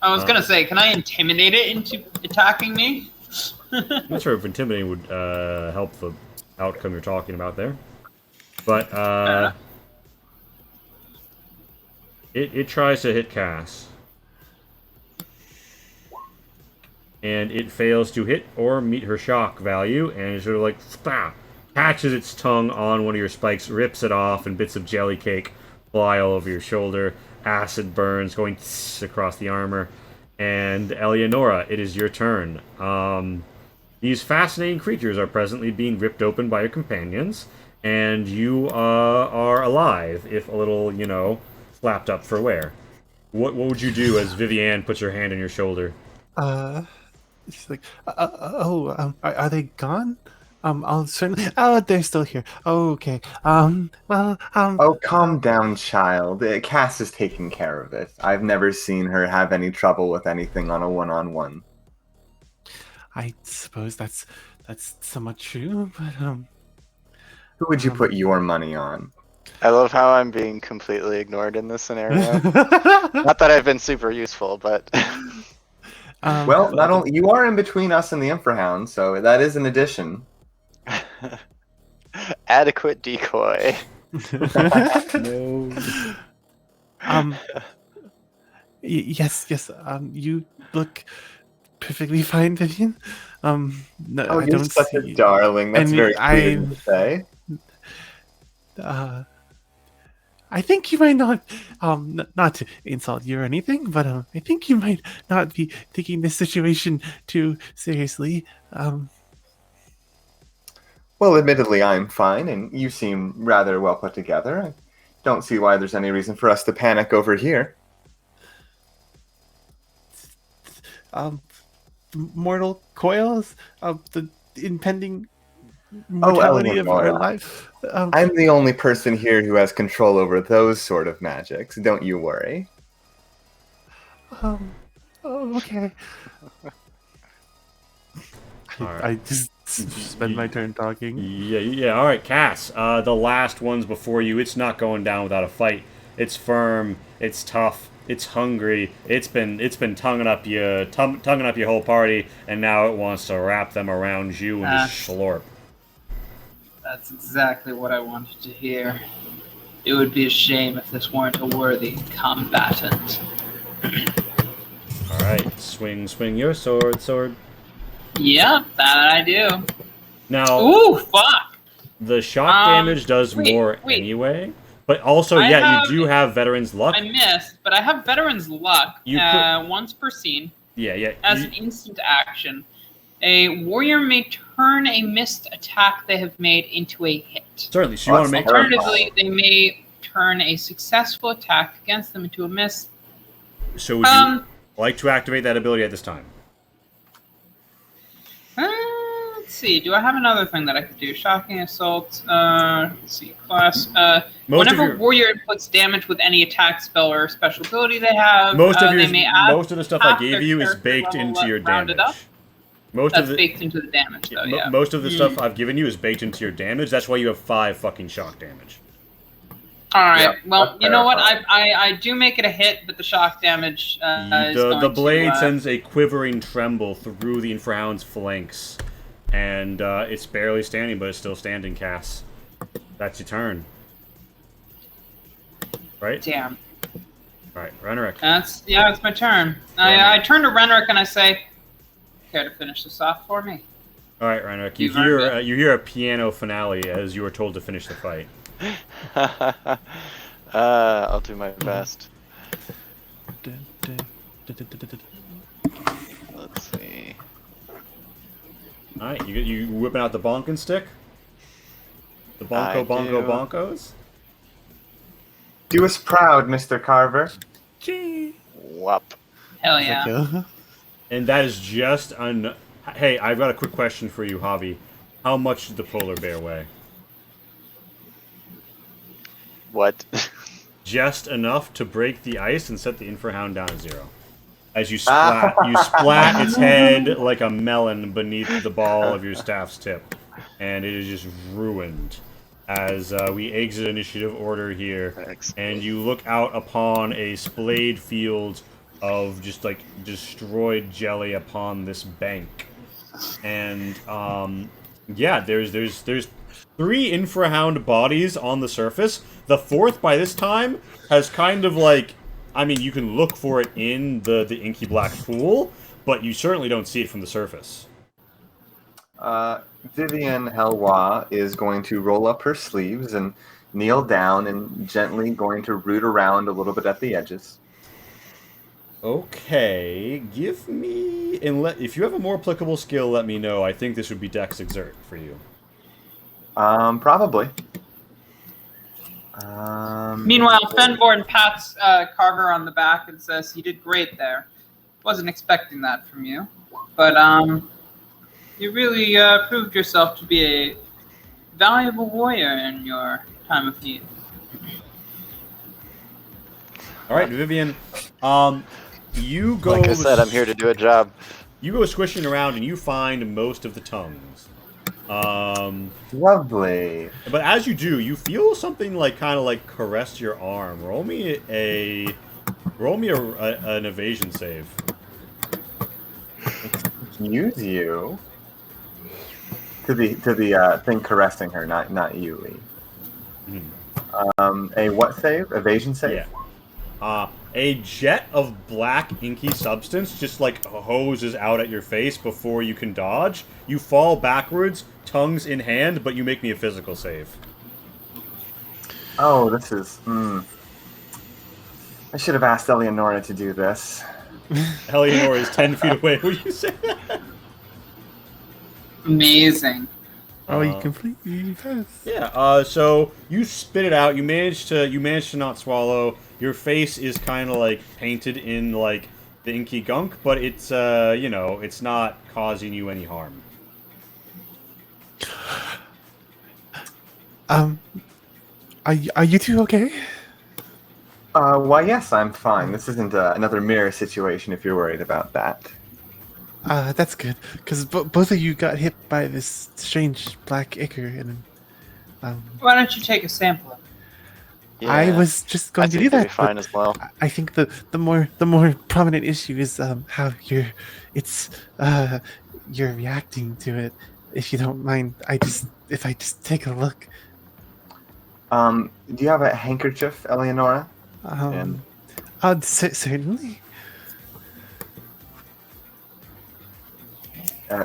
I was gonna say, can I intimidate it into attacking me? I'm not sure if intimidating would help the outcome you're talking about there, but it tries to hit Cass. And it fails to hit or meet her shock value, and it sort of like catches its tongue on one of your spikes, rips it off, and bits of jelly cake fly all over your shoulder. Acid burns going across the armor. And Eleonora, it is your turn. These fascinating creatures are presently being ripped open by your companions, and you are alive, if a little, slapped up for wear. What would you do as Vivian puts her hand on your shoulder? She's like, are they gone? I'll certainly. Oh, they're still here. Oh, okay. Oh, calm down, child. Cass is taking care of it. I've never seen her have any trouble with anything on a one-on-one. I suppose that's somewhat true, but Who would you put your money on? I love how I'm being completely ignored in this scenario. Not that I've been super useful, but Well, not only you are in between us and the Infrahound, so that is an addition. adequate decoy. No. Yes. You look perfectly fine, Vivian. No, Oh, I you're don't such see. a darling. That's I mean, very sweet of you to say. I think you might not, not to insult you or anything, but I think you might not be taking this situation too seriously. Well, admittedly, I'm fine, and you seem rather well put together. I don't see why there's any reason for us to panic over here. Mortal coils of the impending mortality of our Eleonora. life. I'm the only person here who has control over those sort of magics. Don't you worry. Oh, okay. Alright. I just spend my turn talking. Yeah. All right, Cass. The last one's before you. It's not going down without a fight. It's firm. It's tough. It's hungry. It's been tonguing up your whole party, and now it wants to wrap them around you and just slurp. That's exactly what I wanted to hear. It would be a shame if this weren't a worthy combatant. All right, swing your sword. Yep, that I do. Now, Ooh, fuck! the shock damage does more anyway, but also, you do have Veteran's Luck. I missed, but I have Veteran's Luck once per scene. Yeah. As an instant action, a warrior may turn a missed attack they have made into a hit. Certainly, so you want to make. Alternatively, they may turn a successful attack against them into a miss. So would you like to activate that ability at this time? Let's see. Do I have another thing that I could do? Shocking assault. Let's see. Class. Whenever warrior inflicts damage with any attack, spell, or special ability they have, most of the stuff I half gave their you is character baked level into your rounded damage. up. That's baked into the damage, though. Yeah. Most of the stuff I've given you is baked into your damage. That's why you have 5 fucking shock damage. All right. Yeah, well, you know what? I do make it a hit, but the shock damage is going the blade to, sends a quivering tremble through the Infrahound's flanks, and it's barely standing, but it's still standing. Cass, that's your turn. Right? Damn. All right, Renric. It's my turn. I turn to Renric and I say, "Care to finish this off for me?" All right, Renric. You've You hear a piano finale as you were told to finish the fight. I'll do my best. Let's see. All right, you whipping out the bonking stick? The I bonko do. bonkos? Do us proud, Mr. Carver. Whoop. Hell Does that yeah. go? And that is just Hey, I've got a quick question for you, Javi. How much did the polar bear weigh? What? Just enough to break the ice and set the Infrahound down to 0. As you splat its head like a melon beneath the ball of your staff's tip, and it is just ruined. As we exit initiative order here, and you look out upon a splayed field of just like destroyed jelly upon this bank, and yeah, there's 3 Infrahound bodies on the surface. The 4th by this time has kind of like, I mean, you can look for it in the inky black pool, but you certainly don't see it from the surface. Vivian Helwa is going to roll up her sleeves and kneel down and gently going to root around a little bit at the edges. Okay, give me, if you have a more applicable skill, let me know. I think this would be Dex Exert for you. Probably. Meanwhile, Fenborn pats Carver on the back and says, "You did great there. Wasn't expecting that from you, but you really proved yourself to be a valuable warrior in your time of need." All right, Vivian. You go. Like I said, I'm here to do a job. You go swishing around and you find most of the tongues. Lovely. But as you do, you feel something like kind of like caress your arm. Roll me an evasion save. Excuse you. To the thing caressing her, not you, Lee. A what save? Evasion save? Yeah. A jet of black inky substance just like hoses out at your face before you can dodge. You fall backwards, tongues in hand, but you make me a physical save. Oh, this is. I should have asked Eleonora to do this. Eleonora is 10 feet away. Would you say that? Amazing. Oh, you completely pass. Yeah. So you spit it out. You manage to not swallow. Your face is kind of like painted in like the inky gunk, but it's it's not causing you any harm. Are you two okay? Why, yes, I'm fine. This isn't another mirror situation if you're worried about that. That's good, because both of you got hit by this strange black ichor, and Why don't you take a sample? I Yeah, was just going to do think they'll that. be fine but as well. I think the more prominent issue is how you're reacting to it. If you don't mind, if I just take a look. Do you have a handkerchief, Eleonora? Certainly.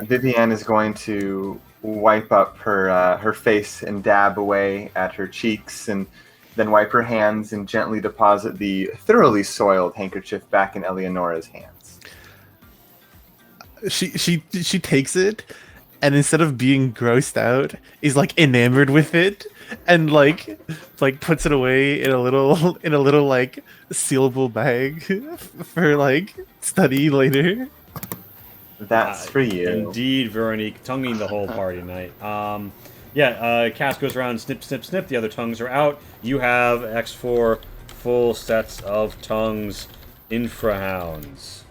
Vivienne is going to wipe up her face and dab away at her cheeks, and then wipe her hands and gently deposit the thoroughly soiled handkerchief back in Eleonora's hands. She takes it, and instead of being grossed out, is like enamored with it, and like puts it away in a little like sealable bag for like study later. That's for you. Indeed, Veronique, tonguing the whole party tonight. Cass goes around, snip, snip, snip. The other tongues are out. You have X4 full sets of tongues, Infrahounds.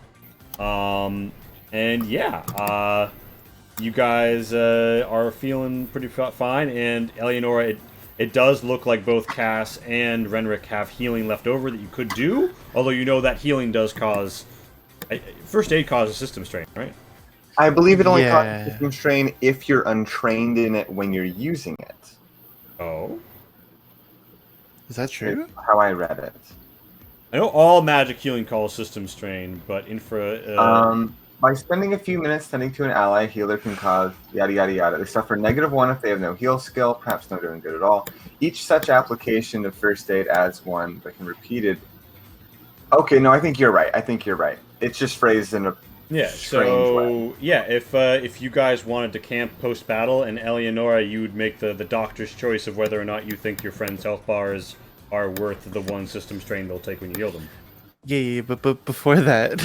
You guys are feeling pretty fine. And Eleonora, it does look like both Cass and Renric have healing left over that you could do. Although you know that healing does cause... First aid causes system strain, right? I believe it only Yeah. causes system strain if you're untrained in it when you're using it. Oh. Is that true? It's how I read it. I know all magic healing calls system strain, but By spending a few minutes tending to an ally, a healer can cause yada yada yada. They suffer -1 if they have no heal skill, perhaps not doing good at all. Each such application of first aid adds 1, but can repeat it. Okay, no, I think you're right. It's just phrased in a Yeah. strange way. So yeah, if you guys wanted to camp post battle, and Eleonora, you would make the doctor's choice of whether or not you think your friend's health bars are worth the 1 system strain they'll take when you heal them. Yeah, but before that,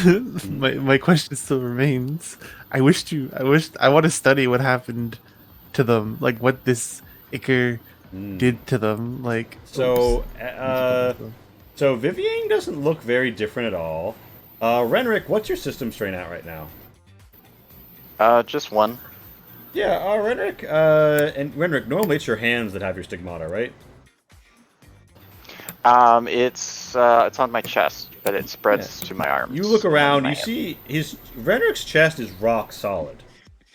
my question still remains. I want to study what happened to them, like what this Iker did to them. Like, So, oops. so Vivian doesn't look very different at all. Renric, what's your system strain at right now? Just one. Yeah, Renric, and Renric, normally it's your hands that have your stigmata, right? It's on my chest, but it spreads to my arms. You look and around, my you hands. see Renric's chest is rock solid.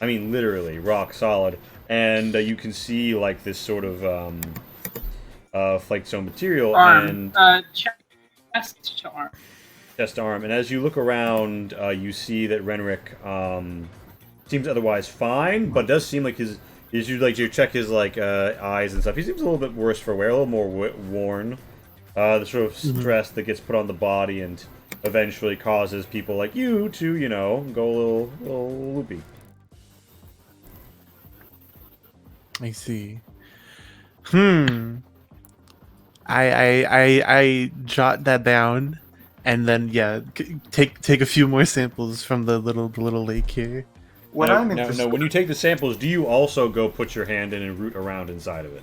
I mean, literally rock solid, and you can see like this sort of flake stone material Arm. and Chest to arm. chest arm. And as you look around, you see that Renric seems otherwise fine, but does seem like you check his like eyes and stuff. He seems a little bit worse for wear, a little more worn. The sort of stress that gets put on the body and eventually causes people like you to, go a little loopy. I see. I jot that down, and then take a few more samples from the little lake here. What Now, I'm now, interested when you take the samples, do you also go put your hand in and root around inside of it?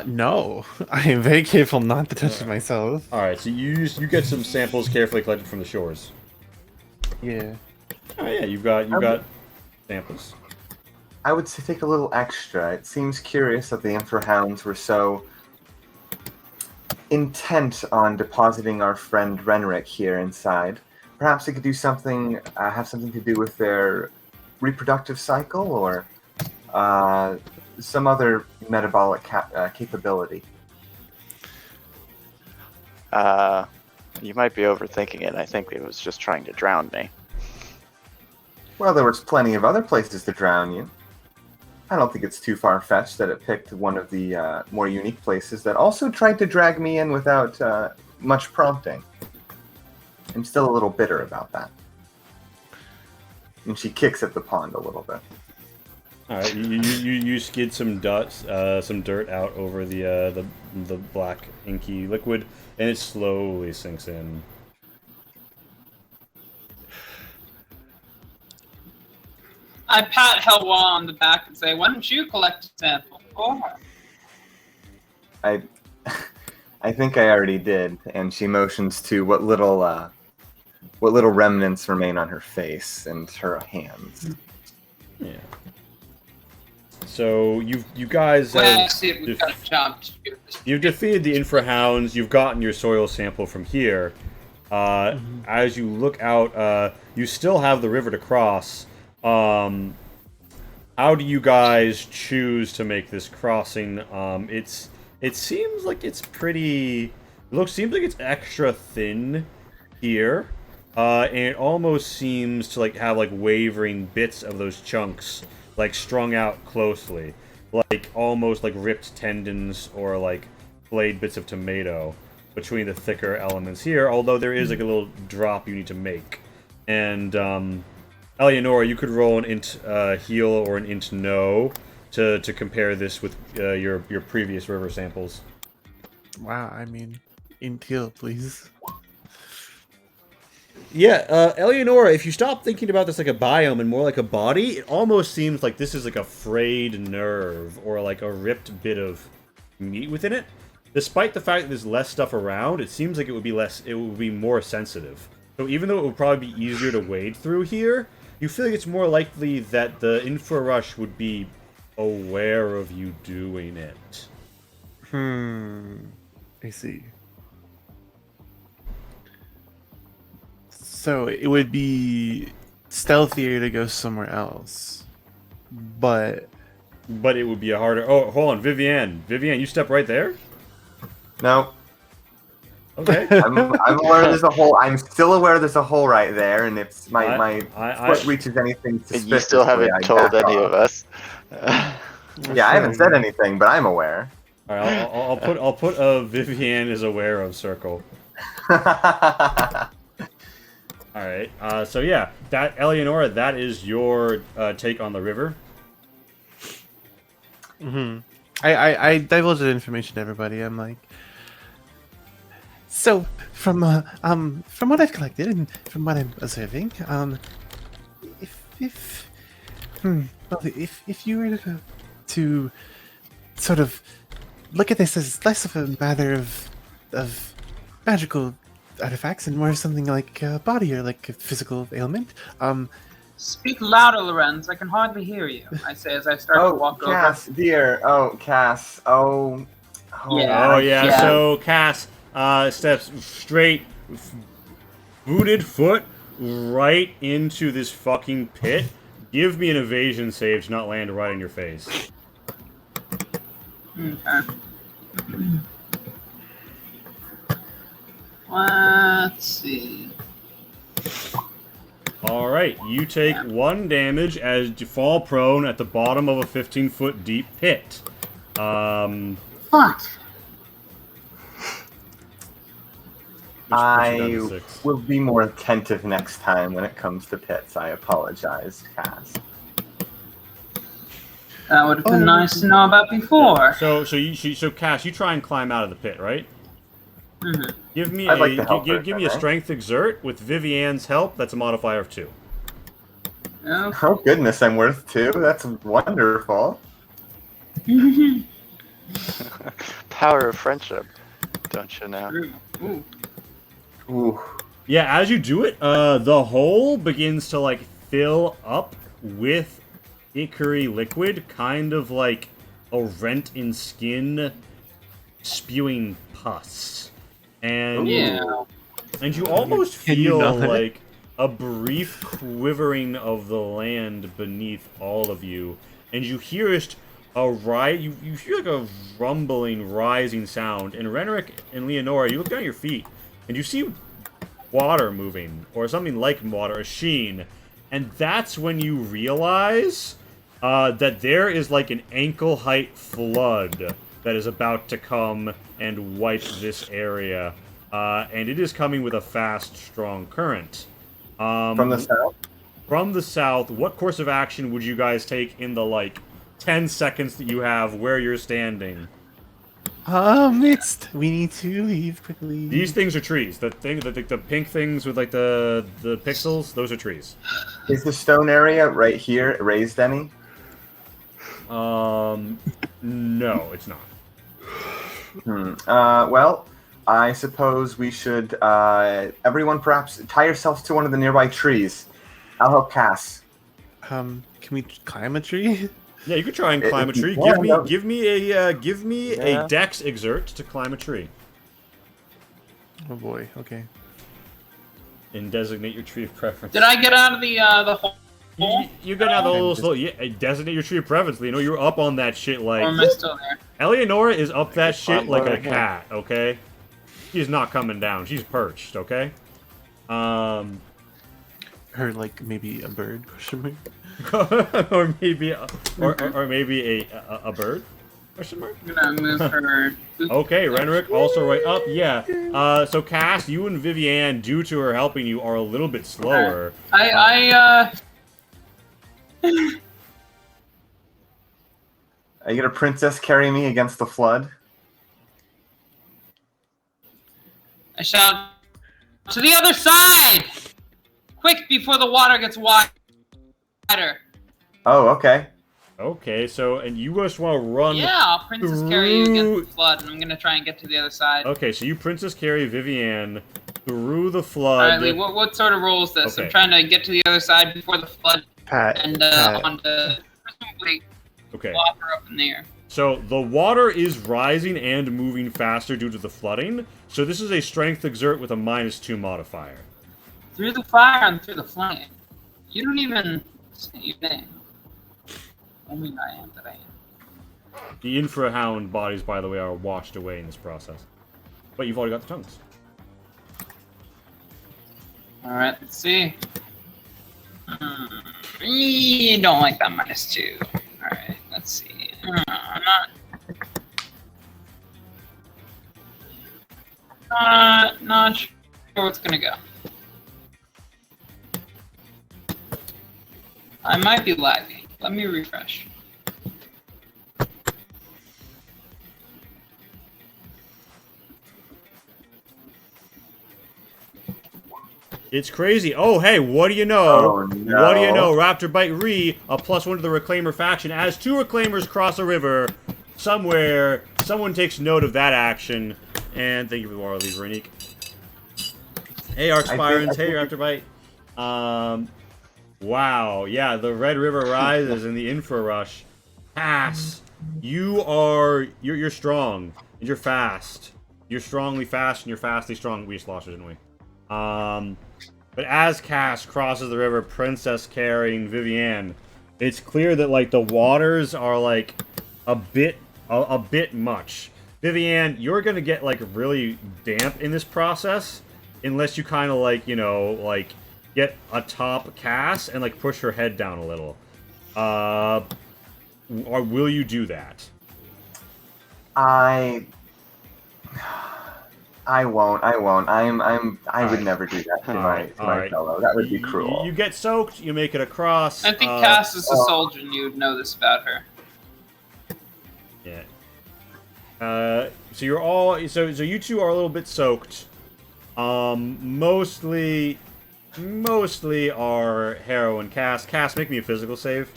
No, I am very careful not to touch it myself. All right, so you get some samples carefully collected from the shores. Yeah. Oh yeah, you've got samples. I would say take a little extra. It seems curious that the Infrahounds were so intent on depositing our friend Renric here inside. Perhaps it could do something, have something to do with their reproductive cycle or some other metabolic capability. You might be overthinking it. I think it was just trying to drown me. Well, there was plenty of other places to drown you. I don't think it's too far-fetched that it picked one of the more unique places that also tried to drag me in without much prompting. I'm still a little bitter about that. And she kicks at the pond a little bit. All right, you skid some dirt out over the black inky liquid, and it slowly sinks in. I pat Helwa on the back and say, "Why don't you collect a sample?" Oh. I think I already did, and she motions to what little remnants remain on her face and her hands. Yeah. So you guys Well, have see, we've got a job to do. you've defeated the Infrahounds. You've gotten your soil sample from here. As you look out, you still have the river to cross. How do you guys choose to make this crossing? It seems like it's pretty. Seems like it's extra thin here, and it almost seems to have wavering bits of those chunks strung out closely, almost like ripped tendons or flayed bits of tomato between the thicker elements here. Although there is a little drop you need to make, and Eleonora, you could roll an int heal or an int no to compare this with your previous river samples. Wow, I mean, intel, please. Yeah, Eleonora, if you stop thinking about this like a biome and more like a body, it almost seems like this is like a frayed nerve or like a ripped bit of meat within it. Despite the fact that there's less stuff around, it seems like it would be more sensitive. So even though it would probably be easier to wade through here, you feel like it's more likely that the Infrarush would be aware of you doing it. I see. So it would be stealthier to go somewhere else, but it would be a harder. Oh, hold on, Vivienne, you step right there. No, Okay. I'm aware there's a hole. I'm still aware there's a hole right there, and if my foot reaches anything suspicious, You still haven't told any of us. Yeah, I haven't said anything, but I'm aware. All right, I'll put a Vivienne is aware of circle. All right. right. So yeah, that Eleonora, that is your take on the river. Mm-hmm. I divulged the information to everybody. I'm like, so from what I've collected and from what I'm observing, if well, if you were to sort of look at this as less of a matter of magical artifacts and more something like a body or like a physical ailment, Speak louder, Lorenz. I can hardly hear you. I say as I start to Oh, walk Cass, dear. Oh, Cass. Oh. Yeah. Oh yeah. Yeah. So Cass steps straight, booted foot right into this fucking pit. Give me an evasion save to not land right in your face. Okay. Let's see. All right, you take 1 damage as you fall prone at the bottom of a 15-foot deep pit. Fuck. I will be more attentive next time when it comes to pits. I apologize, Cass. That would have been nice to know about before. So Cass, you try and climb out of the pit, right? Mm-hmm. Give me I'd like to help her, give me a right? strength exert with Vivian's help. That's a modifier of 2. Okay. Oh goodness, I'm worth 2. That's wonderful. Power of friendship, don't you know? Ooh. Ooh. Yeah, as you do it, the hole begins to like fill up with ichor liquid, kind of like a rent in skin, spewing pus, and Yeah. and you almost Can you feel not? like a brief quivering of the land beneath all of you, and you hear just you hear like a rumbling, rising sound, and Renric and Leonora, you look down at your feet, and you see water moving, or something like water, a sheen, and that's when you realize that there is like an ankle-height flood that is about to come and wipe this area, and it is coming with a fast, strong current. From the south? From the south, what course of action would you guys take in the, like, 10 seconds that you have where you're standing? We need to leave quickly. These things are trees. The pink things with, like, the pixels, those are trees. Is the stone area right here raised any? No, it's not. Well, I suppose we should, everyone perhaps tie yourselves to one of the nearby trees. I'll help Cass. Can we climb a tree? Yeah, you could try and If climb a you tree. can, Give me Yeah. a dex exert to climb a tree. Oh boy. Okay. And designate your tree of preference. Did I get out of the hole? You got out the little slow. Yeah, designate your tree of preference. You know, you're up on that shit Or am like. I still there? Eleonora is up that shit like a right here. cat. Okay, she's not coming down. She's perched. Okay. Her like maybe a bird? Question mark. or maybe a bird? Question mark. I'm gonna move her. Okay, Renric also right up. Yeah. So Cass, you and Vivian, due to her helping you, are a little bit slower. Are you gonna princess carry me against the flood? I shout to the other side, quick before the water gets wider. Oh, okay. Okay, so and you just want to run. Yeah, I'll princess carry you through- against the flood, and I'm gonna try and get to the other side. Okay, so you princess carry Vivian through the All flood. right, Lee, what sort of role is this? Okay. I'm trying to get to the other side before the flood Pat. and Pat. on the presumably Okay. water up in the air. So the water is rising and moving faster due to the flooding. So this is a strength exert with a -2 modifier. Through the fire and through the flame. You don't even say your name. Only I am that I am. The infrahound bodies, by the way, are washed away in this process. But you've already got the tongues. Alright, let's see. You don't like that -2. Alright, let's see. I'm not sure what's gonna go. I might be lagging. Let me refresh. It's crazy. Oh, hey, what do you know? Oh, no. What do you know? Raptor Bite Re, a +1 to the Reclaimer faction. As 2 Reclaimers cross a river, somewhere, someone takes note of that action. And thank you for the Water Lever, Unique. Hey, Archspirans. Hey, Raptor Bite. Wow. Yeah, the Red River rises in the Infra Rush. Pass. You're strong. And you're fast. You're strongly fast, and you're fastly strong. We just lost her, didn't we? But as Cass crosses the river, Princess carrying Vivienne, it's clear that like the waters are like a bit much. Vivienne, you're gonna get like really damp in this process unless you kind of like, you know, like get atop Cass and like push her head down a little. Or will you do that? I won't. I would never do that to my fellow. That would be cruel. You get soaked. You make it across. I think Cass is a soldier, and you would know this about her. Yeah. So you're all so you two are a little bit soaked. Mostly are Harrow and Cass. Cass, make me a physical save.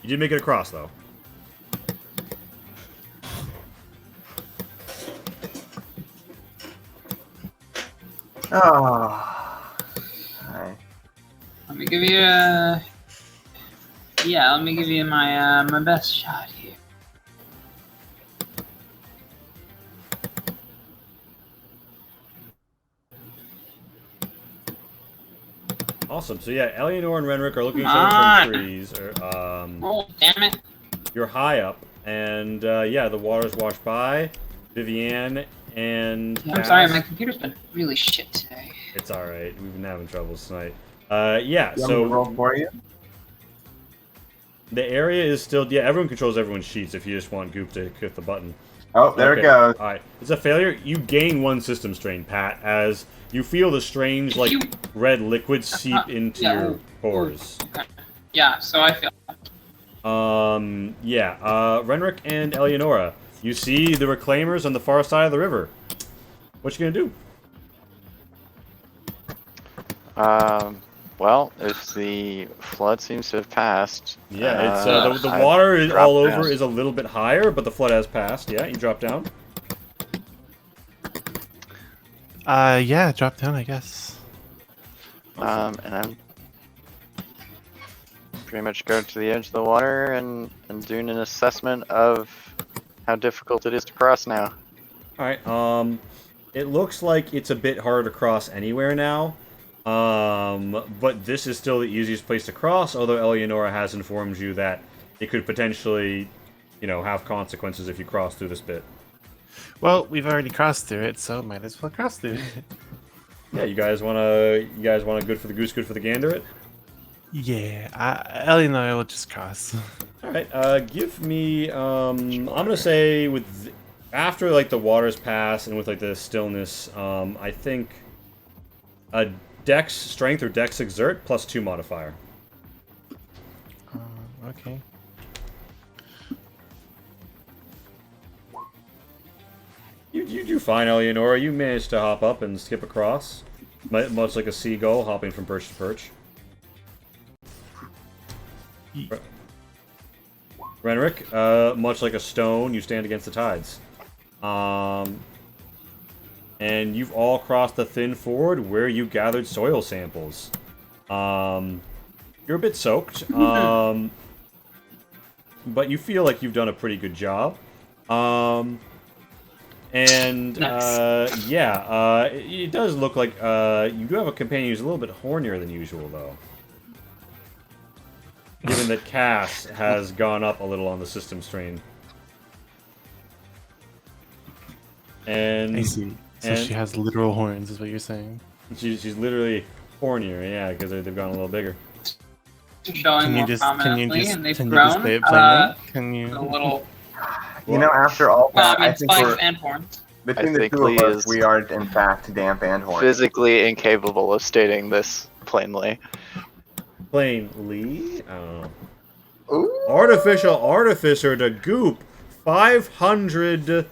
You did make it across though. Oh. Hi. Let me give you a... Yeah, let me give you my my best shot here. Awesome. So yeah, Eleanor and Renrick are looking at each other from trees. Oh, damn it. You're high up, and yeah, the water's washed by. Vivienne and I'm Cass. sorry, my computer's been really shit today. It's alright. We've been having troubles tonight. Yeah, You want me so to roll for you? the area is still... Yeah, everyone controls everyone's sheets if you just want Goop to hit the button. Oh, there it goes. Alright, it's a failure. You gain 1 system strain, Pat, as you feel the strange, like, red liquid seep into your pores. Okay. Yeah, so I feel... Yeah, Renrick and Eleonora, you see the Reclaimers on the far side of the river. What you gonna do? Well, if the flood seems to have passed... Yeah, it's the water is all over is a little bit higher, but the flood has passed. Yeah, you drop down. Yeah, drop down, I guess. And I'm pretty much go to the edge of the water and doing an assessment of how difficult it is to cross now. Alright, it looks like it's a bit harder to cross anywhere now. But this is still the easiest place to cross, although Eleonora has informed you that it could potentially, you know, have consequences if you cross through this bit. Well, we've already crossed through it, so might as well cross through it. Yeah, you guys wanna good for the goose, good for the gander it? Yeah, Ellie and I will just cross. Alright, give me, I'm gonna say with, after, like, the waters pass and with, like, the stillness, I think a Dex Strength or Dex Exert +2 modifier. Okay. You do fine, Eleonora. You managed to hop up and skip across. Much like a seagull hopping from perch to perch. Renrick, much like a stone, you stand against the tides. And you've all crossed the thin ford where you gathered soil samples. You're a bit soaked, but you feel like you've done a pretty good job. Yeah, it does look like you do have a companion who's a little bit hornier than usual, though. Given that Cass has gone up a little on the system strain. And I see. So she has literal horns, is what you're saying. She's literally hornier, yeah, because they've gone a little bigger. Showing more prominently, and they've grown. Just play it plainly? Can you? A little. You know, after all that, I think spikes we're and horns. between the two of us, we are in fact damp and horny. Physically incapable of stating this plainly. Plainly. I don't know. Ooh. Artificial Artificer to Goop. 500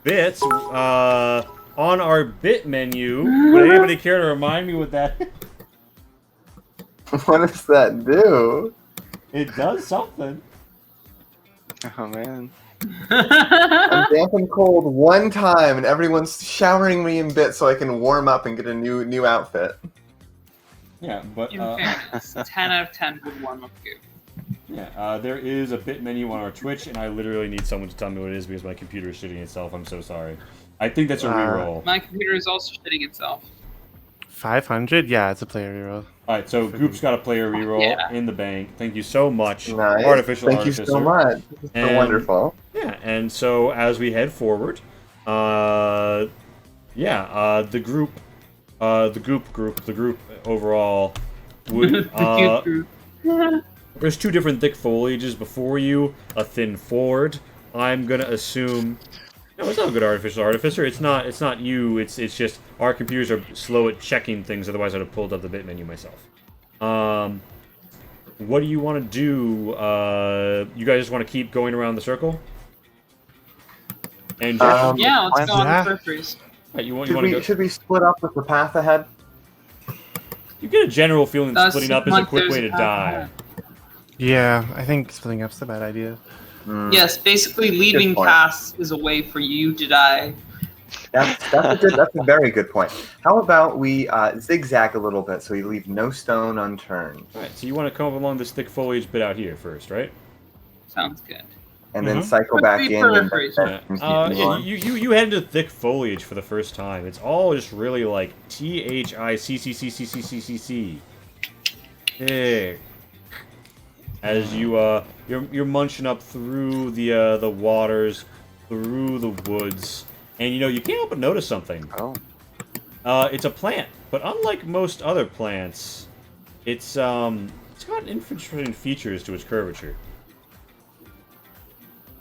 bits on our bit menu. Would anybody care to remind me what that is? What does that do? It does something. Oh man. I'm damp and cold one time, and everyone's showering me in bits so I can warm up and get a new outfit. Yeah, but In fairness, 10 out of 10 would warm up Goop. yeah, there is a bit menu on our Twitch, and I literally need someone to tell me what it is because my computer is shitting itself. I'm so sorry. I think that's a reroll. My computer is also shitting itself. 500? Yeah, it's a player reroll. All right, so Goop's got a player reroll Yeah. in the bank. Thank you so much, Nice. Artificial Thank Artificer. you so much. This is so And- wonderful. Yeah, and so as we head forward, the group overall would The Goop group. there's two different thick foliages before you, a thin ford. I'm gonna assume no, it's not a good artificer. It's not you. It's just our computers are slow at checking things. Otherwise, I'd have pulled up the bit menu myself. What do you want to do? You guys just want to keep going around the circle? And Jeff, Yeah, let's go on Yeah. the peripheries. right, you want Should to we, go? should we split up with the path ahead? You get a general feeling that Does splitting up seem is a like quick there's way a to path die. ahead. Yeah, I think splitting up's a bad idea. Hmm. Yes, basically leaving point. paths is a way for you to die. That's a very good point. How about we zigzag a little bit so we leave no stone unturned, All right, so you want to come up along this thick foliage bit out here first, right? Sounds good. and then Mhm. cycle With back the in. And peripheries, then Yeah. keep Yeah, going. you head into thick foliage for the first time. It's all just really like THICCCCCCC. Thick. As you're munching up through the waters, through the woods, and you can't help but notice something. Oh. It's a plant, but unlike most other plants, it's got interesting features to its curvature.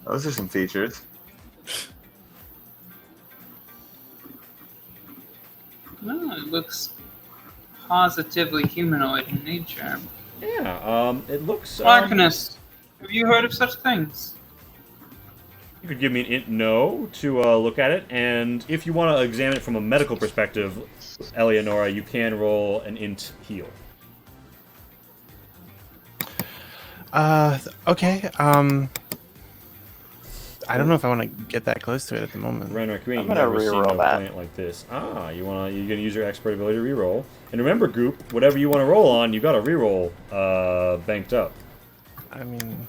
Those are some features. No, it looks positively humanoid in nature. Yeah, it looks. Arcanist, have you heard of such things? You could give me an int no to look at it, and if you want to examine it from a medical perspective, Eleonora, you can roll an int heal. Okay. I don't know if I want to get that close to it at the moment. Renrick, you ain't I'm gonna never seen reroll a that. plant like this. You're gonna use your expert ability to reroll. And remember, Goop, whatever you want to roll on, you got to reroll banked up. I mean,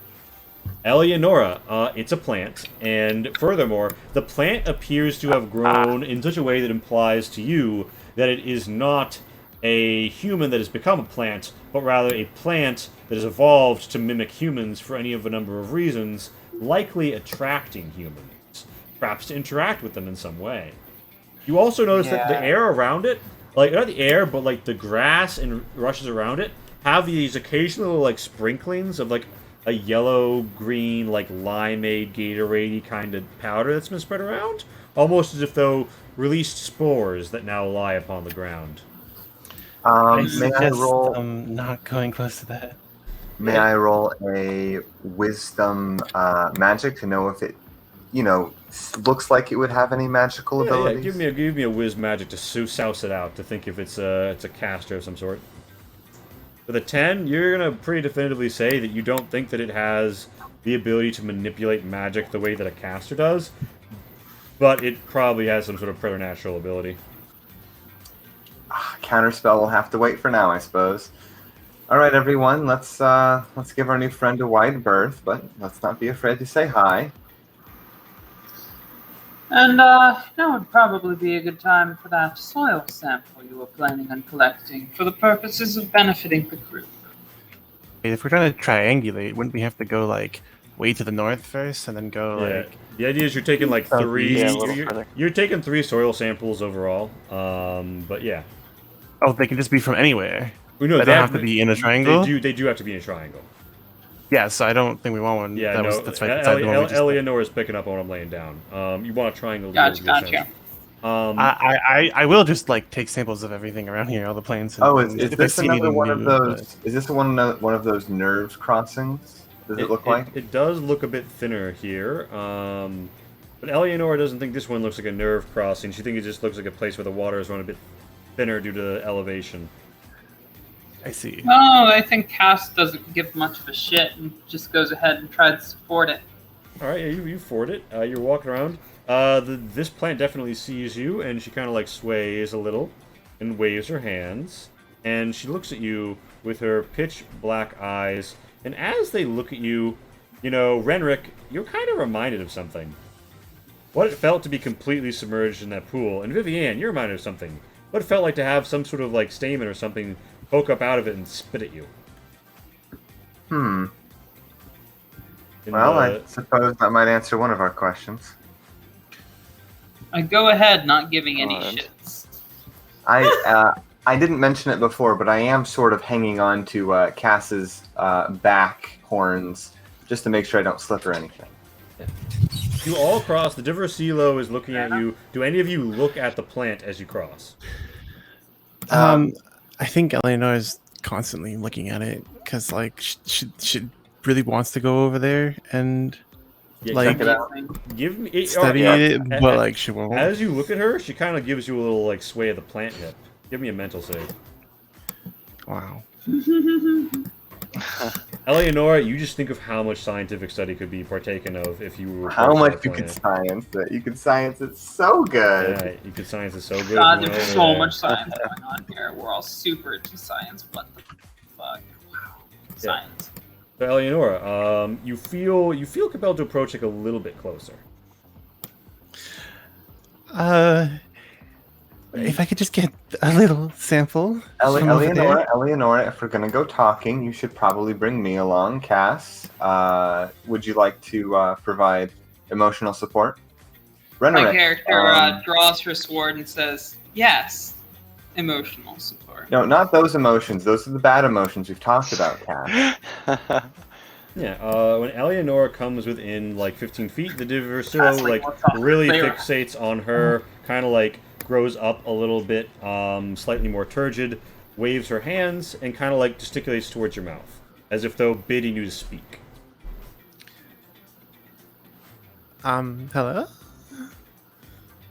Eleonora, it's a plant, and furthermore, the plant appears to have grown in such a way that implies to you that it is not a human that has become a plant, but rather a plant that has evolved to mimic humans for any of a number of reasons, likely attracting humans, perhaps to interact with them in some way. You also notice that the Yeah. air around it, like not the air, but like the grass and rushes around it, have these occasional like sprinklings of like a yellow, green, like limeade, Gatorade kind of powder that's been spread around, almost as if though released spores that now lie upon the ground. I May I suggest roll? not going close to that. May I roll a wisdom magic to know if it, looks like it would have any magical Yeah, abilities? give me a whiz magic to souse it out to think if it's a caster of some sort. With a 10, you're gonna pretty definitively say that you don't think that it has the ability to manipulate magic the way that a caster does, but it probably has some sort of preternatural ability. Counterspell will have to wait for now, I suppose. All right, everyone, let's give our new friend a wide berth, but let's not be afraid to say hi. And now would probably be a good time for that soil sample you were planning on collecting for the purposes of benefiting the group. If we're trying to triangulate, wouldn't we have to go like way to the north first and then go Yeah. like? The idea is you're taking like Oh, three. yeah, a little you're, further. you're taking 3 soil samples overall. But yeah, Oh, they can just be from anywhere. we know They don't have to be in a triangle. They do have to be in a triangle. Yeah, so I don't think we want one. Yeah, that's right. Beside the one we just Eleonora is picking up on what I'm laying down. You want a triangle? to Gotcha, give you a gotcha. sense. I will just like take samples of everything around here, all the plants. And Oh, is if I this see another anything one of new, those? Is this one of those nerves crossings? Does it look like? It does look a bit thinner here. But Eleonora doesn't think this one looks like a nerve crossing. She thinks it just looks like a place where the water is run a bit thinner due to elevation. I see. Oh, I think Cass doesn't give much of a shit and just goes ahead and tries to ford it. All right, yeah, you ford it. You're walking around. This plant definitely sees you, and she kind of like sways a little and waves her hands. And she looks at you with her pitch black eyes. And as they look at you, you know, Renric, you're kind of reminded of something. What it felt to be completely submerged in that pool. And Vivienne, you're reminded of something. What it felt like to have some sort of like stamen or something poke up out of it and spit at you. Hmm. In Well, the- I suppose that might answer one of our questions. I go ahead, not giving any Alright. shits. I didn't mention it before, but I am sort of hanging on to Cass's back horns just to make sure I don't slip or anything. You all cross. The Diversilo is looking at you. Do any of you look at the plant as you cross? I think Eleanor is constantly looking at it because like she really wants to go over there and Yeah, Like- Check it out. give me study yeah. it, but like she won't. As you look at her, she kind of gives you a little like sway of the plant hip. Give me a mental save. Wow. Eleonora, you just think of how much scientific study could be partaken of if you were. How close to much the you could plant. science it? You could science it so good. Yeah, you could science it so good. God, if you there's went so over much science going on here. We're all super into science. What the fuck? Wow. Science. there. So Eleonora, you feel compelled to approach like a little bit closer. If I could just get a little sample. from over there. Eleonora, if we're gonna go talking, you should probably bring me along, Cass. Would you like to provide emotional support? My Renric, character draws her sword and says, "Yes, emotional support." no, not those emotions. Those are the bad emotions we've talked about, Cass. Yeah, when Eleonora comes within like 15 feet, the That's Diversilo like what's up. really They were- fixates on her, kind of like grows up a little bit, slightly more turgid, waves her hands, and kind of like gesticulates towards your mouth, as if though bidding you to speak. Hello?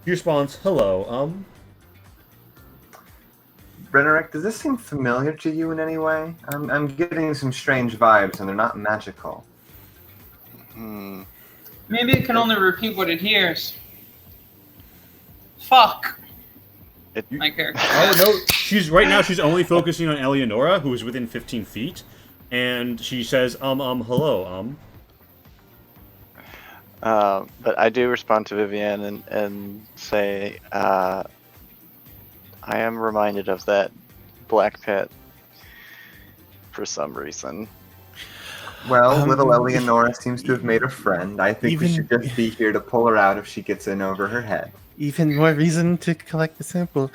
He responds, "Hello, Renric, does this seem familiar to you in any way? I'm getting some strange vibes, and they're not magical. Hmm. Maybe it can only repeat what it hears. Fuck. My character. Oh no, she's right now. She's only focusing on Eleonora, who is within 15 feet, and she says, hello, But I do respond to Vivienne and say, I am reminded of that black pit for some reason. Well, little Eleonora seems to have made a friend. I think we Even- should just be here to pull her out if she gets in over her head. Even more reason to collect the sample.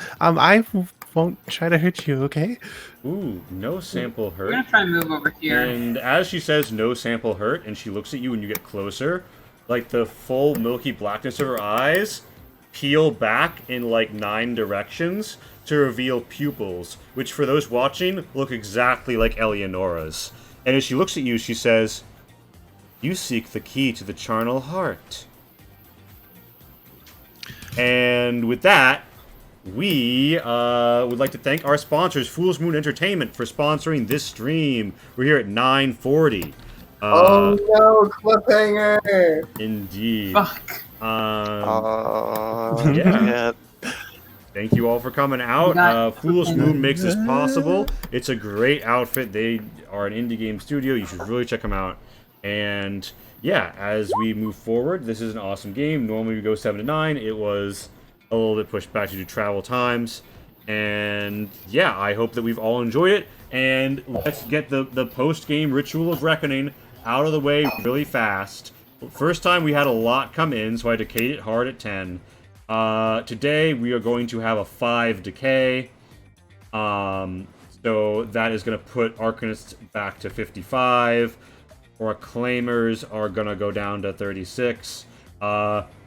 Won't try to hurt you, okay? Ooh, no sample I'm hurt. gonna try and move over here. And as she says no sample hurt, and she looks at you and you get closer, like the full milky blackness of her eyes peel back in like 9 directions to reveal pupils, which for those watching look exactly like Eleonora's. And as she looks at you, she says, "You seek the key to the charnel heart." And with that, we would like to thank our sponsors, Fool's Moon Entertainment, for sponsoring this stream. We're here at 9:40. Oh no, cliffhanger! Indeed. Fuck. Yeah. Yeah. Thank you all for coming out. Got- Fool's Moon makes this possible. It's a great outfit. They are an indie game studio. You should really check them out. And yeah, as we move forward, this is an awesome game. Normally we go 7 to 9. It was a little bit pushed back due to travel times. And yeah, I hope that we've all enjoyed it. And let's get the post-game Ritual of Reckoning out of the way really fast. First time we had a lot come in, so I decayed it hard at 10. Today we are going to have a 5 decay. So that is going to put Arcanists back to 55. Or Claimers are going to go down to 36.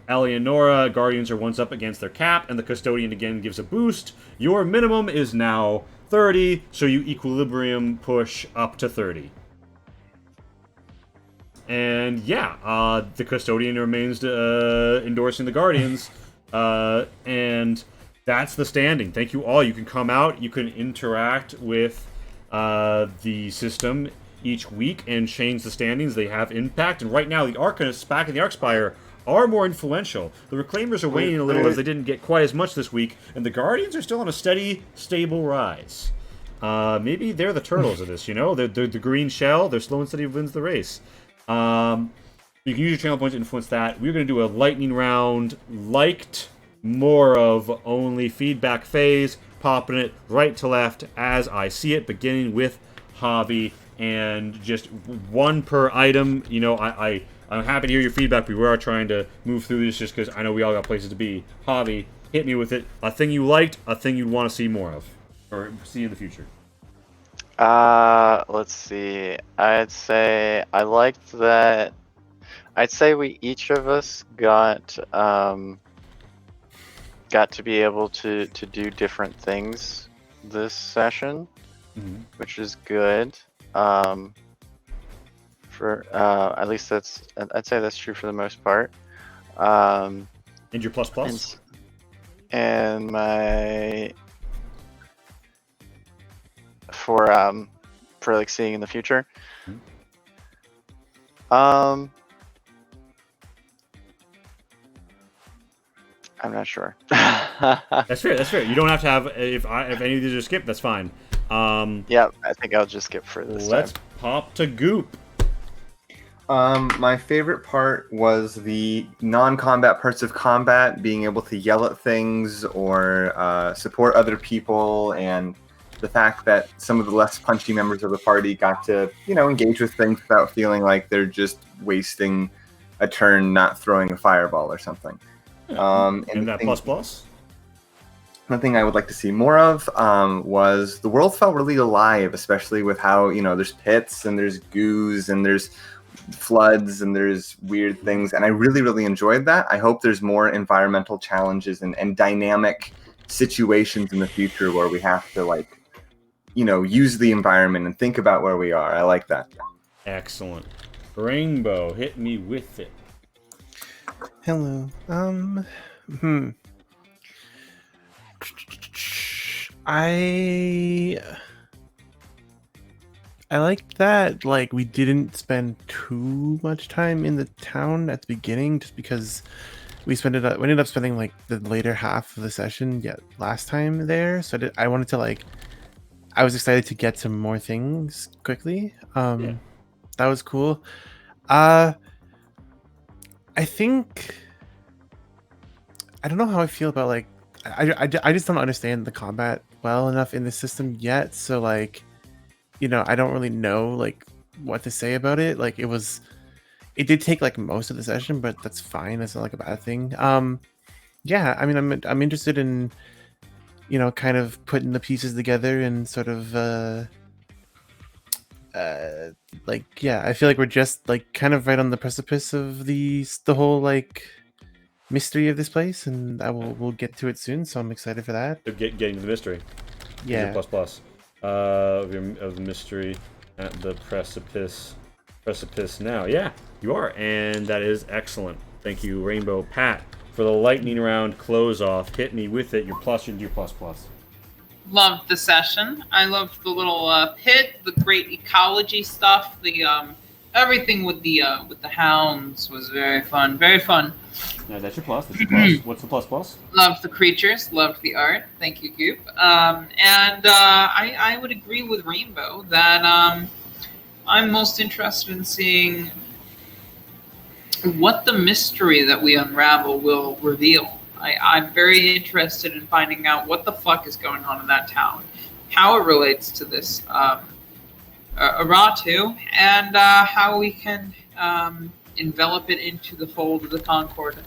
Eleonora, Guardians are once up against their cap, and the Custodian again gives a boost. Your minimum is now 30, so you equilibrium push up to 30. And yeah, the Custodian remains endorsing the Guardians, and that's the standing. Thank you all. You can come out, you can interact with the system each week and change the standings. They have impact, and right now the Arcanists back in the Arcspire are more influential. The Reclaimers are waning a little as they didn't get quite as much this week, and the Guardians are still on a steady, stable rise. Maybe they're the turtles of this, you know? They're the green shell, they're slow and steady wins the race. You can use your channel points to influence that. We're going to do a lightning round, liked, more of, only feedback phase, popping it right to left as I see it, beginning with Javi, and just one per item. You know, I'm happy to hear your feedback. We are trying to move through this just because I know we all got places to be. Javi, hit me with it. A thing you liked, a thing you'd want to see more of, or see in the future. Let's see. I'd say I liked that. I'd say we each of us got to be able to do different things this session, which is good. For at least I'd say that's true for the most part. And your plus plus? And my for like seeing in the future. I'm not sure. That's fair. That's fair. You don't have to have if any of these are skipped. That's fine. Yeah, I think I'll just skip for this Let's time. pop to Goop. My favorite part was the non-combat parts of combat, being able to yell at things or support other people, and the fact that some of the less punchy members of the party got to, you know, engage with things without feeling like they're just wasting a turn not throwing a fireball or something. And that plus plus? One thing I would like to see more of was the world felt really alive, especially with how, you know, there's pits and there's goos and there's floods and there's weird things, and I really, really enjoyed that. I hope there's more environmental challenges and dynamic situations in the future where we have to, like, you know, use the environment and think about where we are. I like that. Excellent. Rainbow, hit me with it. Hello. I like that, like, we didn't spend too much time in the town at the beginning, just because we ended up spending like the later half of the session last time there. So I wanted to, like, I was excited to get some more things quickly. That was cool. I think I don't know how I feel about, like, I just don't understand the combat well enough in the system yet. So, like, you know, I don't really know, like, what to say about it. Like, it did take, like, most of the session, but that's fine. That's not, like, a bad thing. Yeah, I mean, I'm interested in, you know, kind of putting the pieces together and sort of, like, yeah, I feel like we're just, like, kind of right on the precipice of the whole, like, mystery of this place, and we'll get to it soon. So I'm excited for that. Getting to the mystery. Yeah. Plus plus. Of the mystery at the precipice now. Yeah, you are, and that is excellent. Thank you, Rainbow. Pat, for the lightning round close off, hit me with it. Your plus and your plus plus. Loved the session. I loved the little pit, the great ecology stuff, the everything with the hounds was very fun. Very fun. No, that's your plus. That's your plus. What's the plus plus? Loved the creatures. Loved the art. Thank you, Goop. And I would agree with Rainbow that I'm most interested in seeing what the mystery that we unravel will reveal. I'm very interested in finding out what the fuck is going on in that town, how it relates to this Aratu, and how we can envelop it into the fold of the Concord.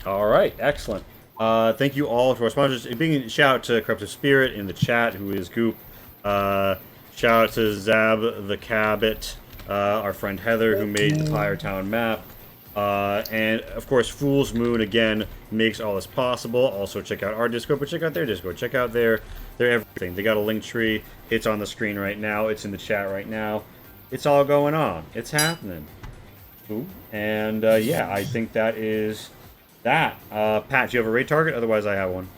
All right, excellent. Thank you all for our sponsors. Big shout out to Corruptive Spirit in the chat, who is Goop. Shout out to Zab the Cabot, our friend Heather, who made the Pyre Town map. And of course, Fool's Moon again makes all this possible. Also, check out our Discord, but check out their Discord. Check out their everything. They got a link tree. It's on the screen right now. It's in the chat right now. It's all going on. It's happening. Ooh. And yeah, I think that is that. Pat, do you have a raid target? Otherwise, I have one.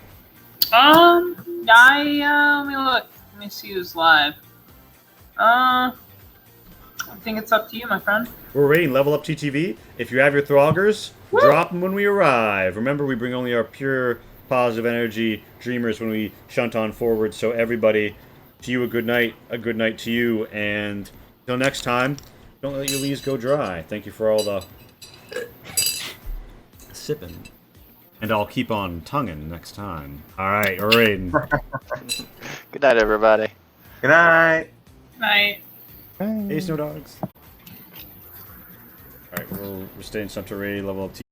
Let me look. Let me see who's live. I think it's up to you, my friend. We're raiding Level Up TTV. If you have your Thralgers, drop them when we arrive. Remember, we bring only our pure positive energy dreamers when we shunt on forward. So everybody, to you a good night to you, and until next time, don't let your leaves go dry. Thank you for all the sipping. And I'll keep on tonguing next time. Alright, we're raiding. Good night, everybody. Good night. Night. Hey, Snow Dogs. Alright, we're staying sub to raid Level Up